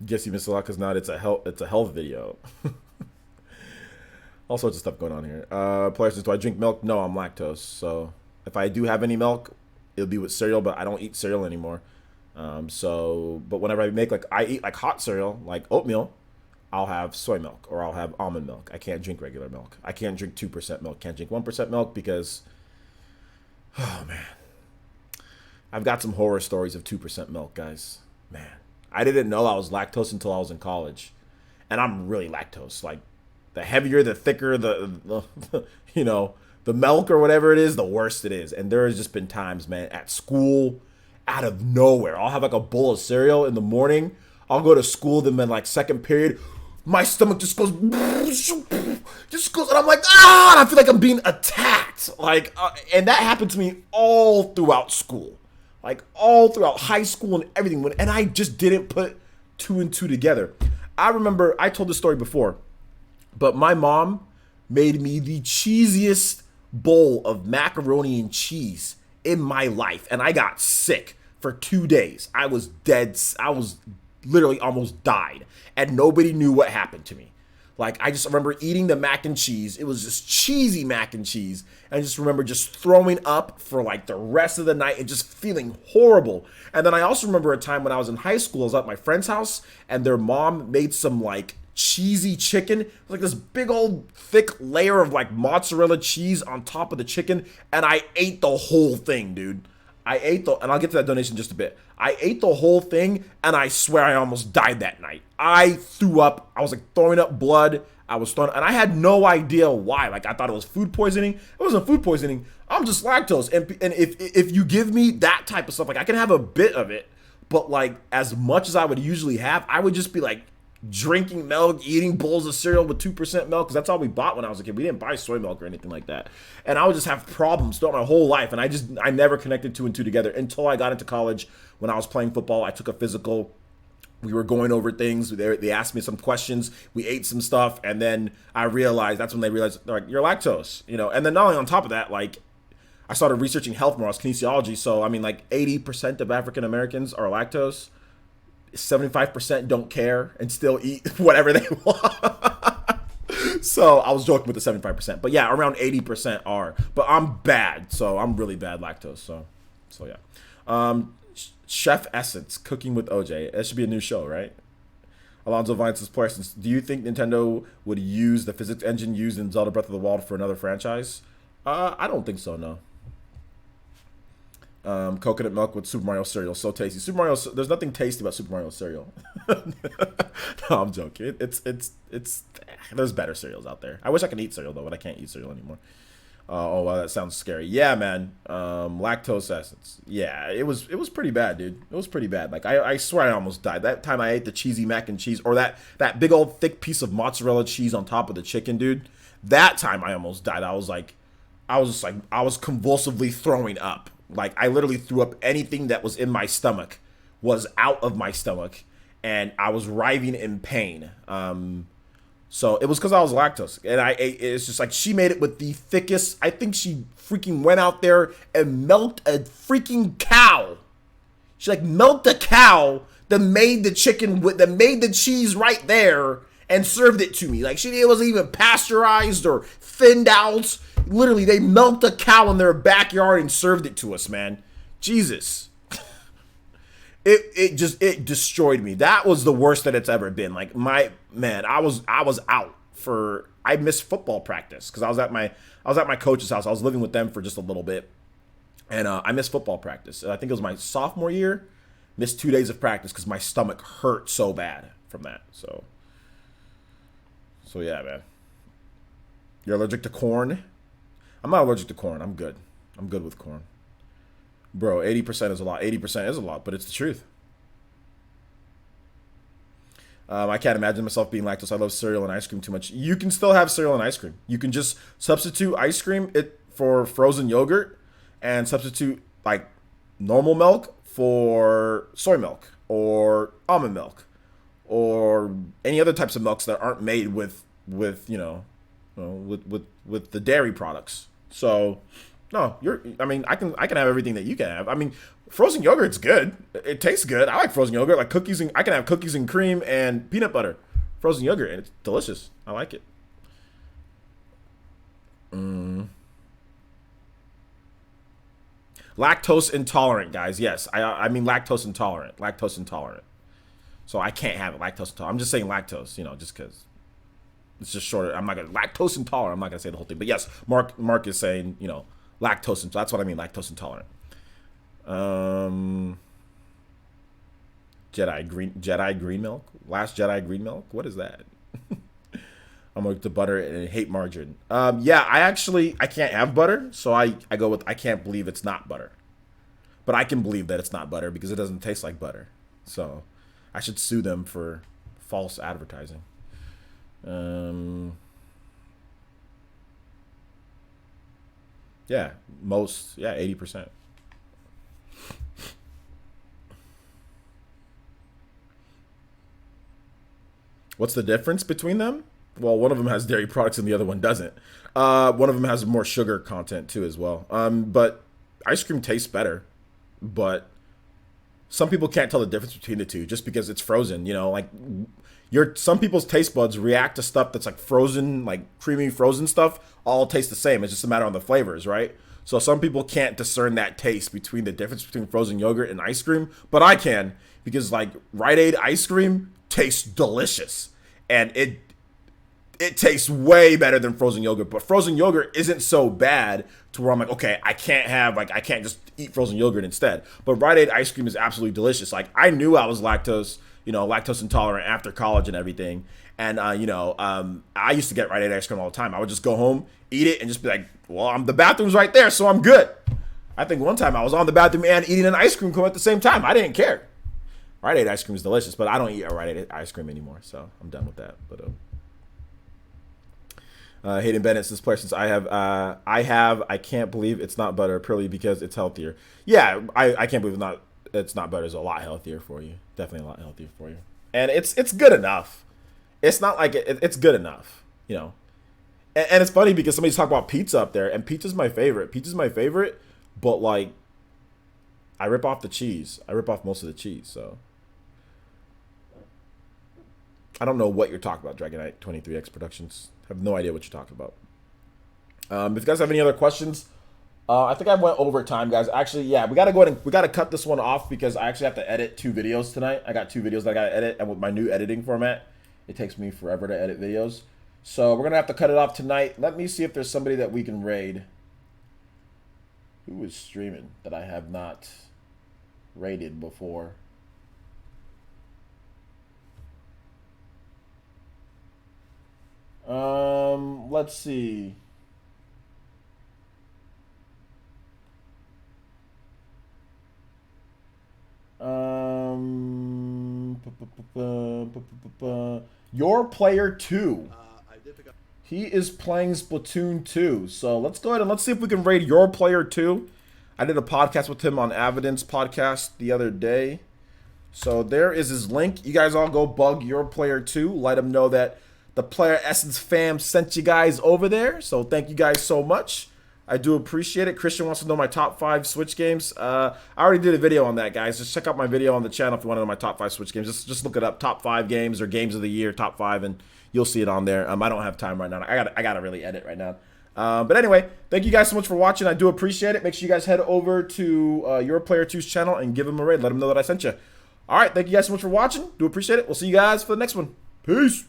Guess you missed a lot because now it's a health video. All sorts of stuff going on here. Player says, do I drink milk? No, I'm lactose. So if I do have any milk, it'll be with cereal, but I don't eat cereal anymore. But whenever I make I eat like hot cereal, like oatmeal, I'll have soy milk or I'll have almond milk. I can't drink regular milk. I can't drink 2% milk. Can't drink 1% milk because, oh man, I've got some horror stories of 2% milk, guys. Man, I didn't know I was lactose until I was in college, and I'm really lactose. Like, the heavier, the thicker, the the milk or whatever it is, the worse it is. And there has just been times, man, at school, out of nowhere, I'll have like a bowl of cereal in the morning. I'll go to school, then like second period, my stomach just goes, and I'm like, and I feel like I'm being attacked. Like, and that happened to me all throughout school, like all throughout high school and everything. And I just didn't put two and two together. I remember I told this story before, but my mom made me the cheesiest bowl of macaroni and cheese in my life, and I got sick for 2 days. I was dead. I was literally almost died, and nobody knew what happened to me. Like, I just remember eating the mac and cheese. It was just cheesy mac and cheese. And I just remember just throwing up for like the rest of the night and just feeling horrible. And then I also remember a time when I was in high school. I was at my friend's house, and their mom made some like cheesy chicken. It was like this big old thick layer of like mozzarella cheese on top of the chicken. And I ate the whole thing, dude. And I'll get to that donation in just a bit. I ate the whole thing, and I swear I almost died that night. I threw up. I was like throwing up blood. I was throwing, and I had no idea why. Like, I thought it was food poisoning. It wasn't food poisoning. I'm just lactose. And if you give me that type of stuff, like I can have a bit of it, but like as much as I would usually have, I would just be like drinking milk, eating bowls of cereal with 2% milk, because that's all we bought when I was a kid. We didn't buy soy milk or anything like that. And I would just have problems throughout my whole life, and I never connected two and two together until I got into college. When I was playing football, I took a physical. We were going over things. They asked me some questions. We ate some stuff, and then I realized, that's when they realized, they're like, you're lactose, you know. And then not only on top of that, like, I started researching health more. I was kinesiology, so I mean, like 80% of African Americans are lactose. 75% don't care and still eat whatever they want. So I was joking with the 75%, but yeah, around 80% are. But I'm bad, so I'm really bad lactose. So yeah. Chef Essence, Cooking with OJ. That should be a new show, right? Alonzo Vine says, Parsons, do you think Nintendo would use the physics engine used in Zelda Breath of the Wild for another franchise? I don't think so, no. Coconut milk with Super Mario cereal, so tasty. Super Mario, there's nothing tasty about Super Mario cereal. No, I'm joking. It's there's better cereals out there. I wish I could eat cereal though, but I can't eat cereal anymore. Oh wow, that sounds scary. Yeah, man. Lactose essence. Yeah, it was pretty bad, dude. It was pretty bad. Like I swear I almost died. That time I ate the cheesy mac and cheese, or that big old thick piece of mozzarella cheese on top of the chicken, dude. That time I almost died. I was convulsively throwing up. Like, I literally threw up. Anything that was in my stomach was out of my stomach, and I was writhing in pain. So it was because I was lactose, and I ate. It's just like, she made it with the thickest. I think she freaking went out there and milked a freaking cow. She like milked a cow, then made the chicken that made the cheese right there and served it to me. Like, it wasn't even pasteurized or thinned out. Literally, they milked a cow in their backyard and served it to us, man. Jesus. It destroyed me. That was the worst that it's ever been. Like, I was out for, I missed football practice because I was at my coach's house. I was living with them for just a little bit. And I missed football practice. I think it was my sophomore year. Missed 2 days of practice because my stomach hurt so bad from that. So yeah, man. You're allergic to corn? I'm not allergic to corn. I'm good. I'm good with corn. Bro, 80% is a lot. 80% is a lot, but it's the truth. I can't imagine myself being lactose. I love cereal and ice cream too much. You can still have cereal and ice cream. You can just substitute ice cream for frozen yogurt and substitute like normal milk for soy milk or almond milk or any other types of milks that aren't made with the dairy products. So no, I can have everything that you can have. I mean, frozen yogurt's good. It tastes good. I like frozen yogurt. Like I can have cookies and cream and peanut butter. Frozen yogurt, and it's delicious. I like it. Lactose intolerant, guys. Yes, I mean lactose intolerant. Lactose intolerant. So I can't have it. Lactose intolerant. I'm just saying lactose, just because it's just shorter. I'm not gonna lactose intolerant. I'm not gonna say the whole thing. But yes, Mark is saying, lactose. That's what I mean. Lactose intolerant. Jedi green milk. Last Jedi green milk. What is that? I'm allergic to butter and hate margarine. Yeah, I can't have butter, so I go with I can't believe it's not butter. But I can believe that it's not butter because it doesn't taste like butter. So I should sue them for false advertising. Yeah, 80%. What's the difference between them? Well, one of them has dairy products and the other one doesn't. One of them has more sugar content too as well. But ice cream tastes better. But some people can't tell the difference between the two just because it's frozen. Some people's taste buds react to stuff that's like frozen, like creamy frozen stuff. All taste the same. It's just a matter of the flavors, right? So some people can't discern that taste between the difference between frozen yogurt and ice cream, but I can because like Rite Aid ice cream tastes delicious, and it tastes way better than frozen yogurt. But frozen yogurt isn't so bad to where I'm like, okay, I can't just eat frozen yogurt instead. But Rite Aid ice cream is absolutely delicious. Like I knew I was lactose intolerant after college and everything. And, I used to get Rite Aid ice cream all the time. I would just go home, eat it, and just be like, well, the bathroom's right there, so I'm good. I think one time I was on the bathroom and eating an ice cream cone at the same time. I didn't care. Rite Aid ice cream is delicious, but I don't eat a Rite Aid ice cream anymore, so I'm done with that. But Hayden Bennett says, since I can't believe it's not butter purely because it's healthier. Yeah, I can't believe it's not butter. It's a lot healthier for you. Definitely a lot healthier for you. And it's good enough. It's not like it's good enough, And it's funny because somebody's talking about pizza up there, and pizza's my favorite. But like, I rip off the cheese. I rip off most of the cheese, so. I don't know what you're talking about, Dragonite 23X Productions. I have no idea what you're talking about. If you guys have any other questions, I think I went over time, guys. Actually, yeah, we gotta cut this one off because I actually have to edit 2 videos tonight. I got 2 videos that I gotta edit, and with my new editing format, it takes me forever to edit videos. So we're gonna have to cut it off tonight. Let me see if there's somebody that we can raid. Who is streaming that I have not raided before? Let's see. Your player 2. He is playing Splatoon 2. So let's go ahead and let's see if we can raid your player 2. I did a podcast with him on Evidence podcast the other day. So there is his link. You guys all go bug your player 2. Let him know that the Player Essence fam sent you guys over there. So thank you guys so much. I do appreciate it. Christian wants to know my top 5 Switch games. I already did a video on that, guys. Just check out my video on the channel if you want to know my top 5 Switch games. Just look it up, top 5 games or games of the year, top 5, and you'll see it on there. I don't have time right now. I gotta really edit right now. But anyway, thank you guys so much for watching. I do appreciate it. Make sure you guys head over to Your Player 2's channel and give him a raid. Let him know that I sent you. All right, thank you guys so much for watching. Do appreciate it. We'll see you guys for the next one. Peace.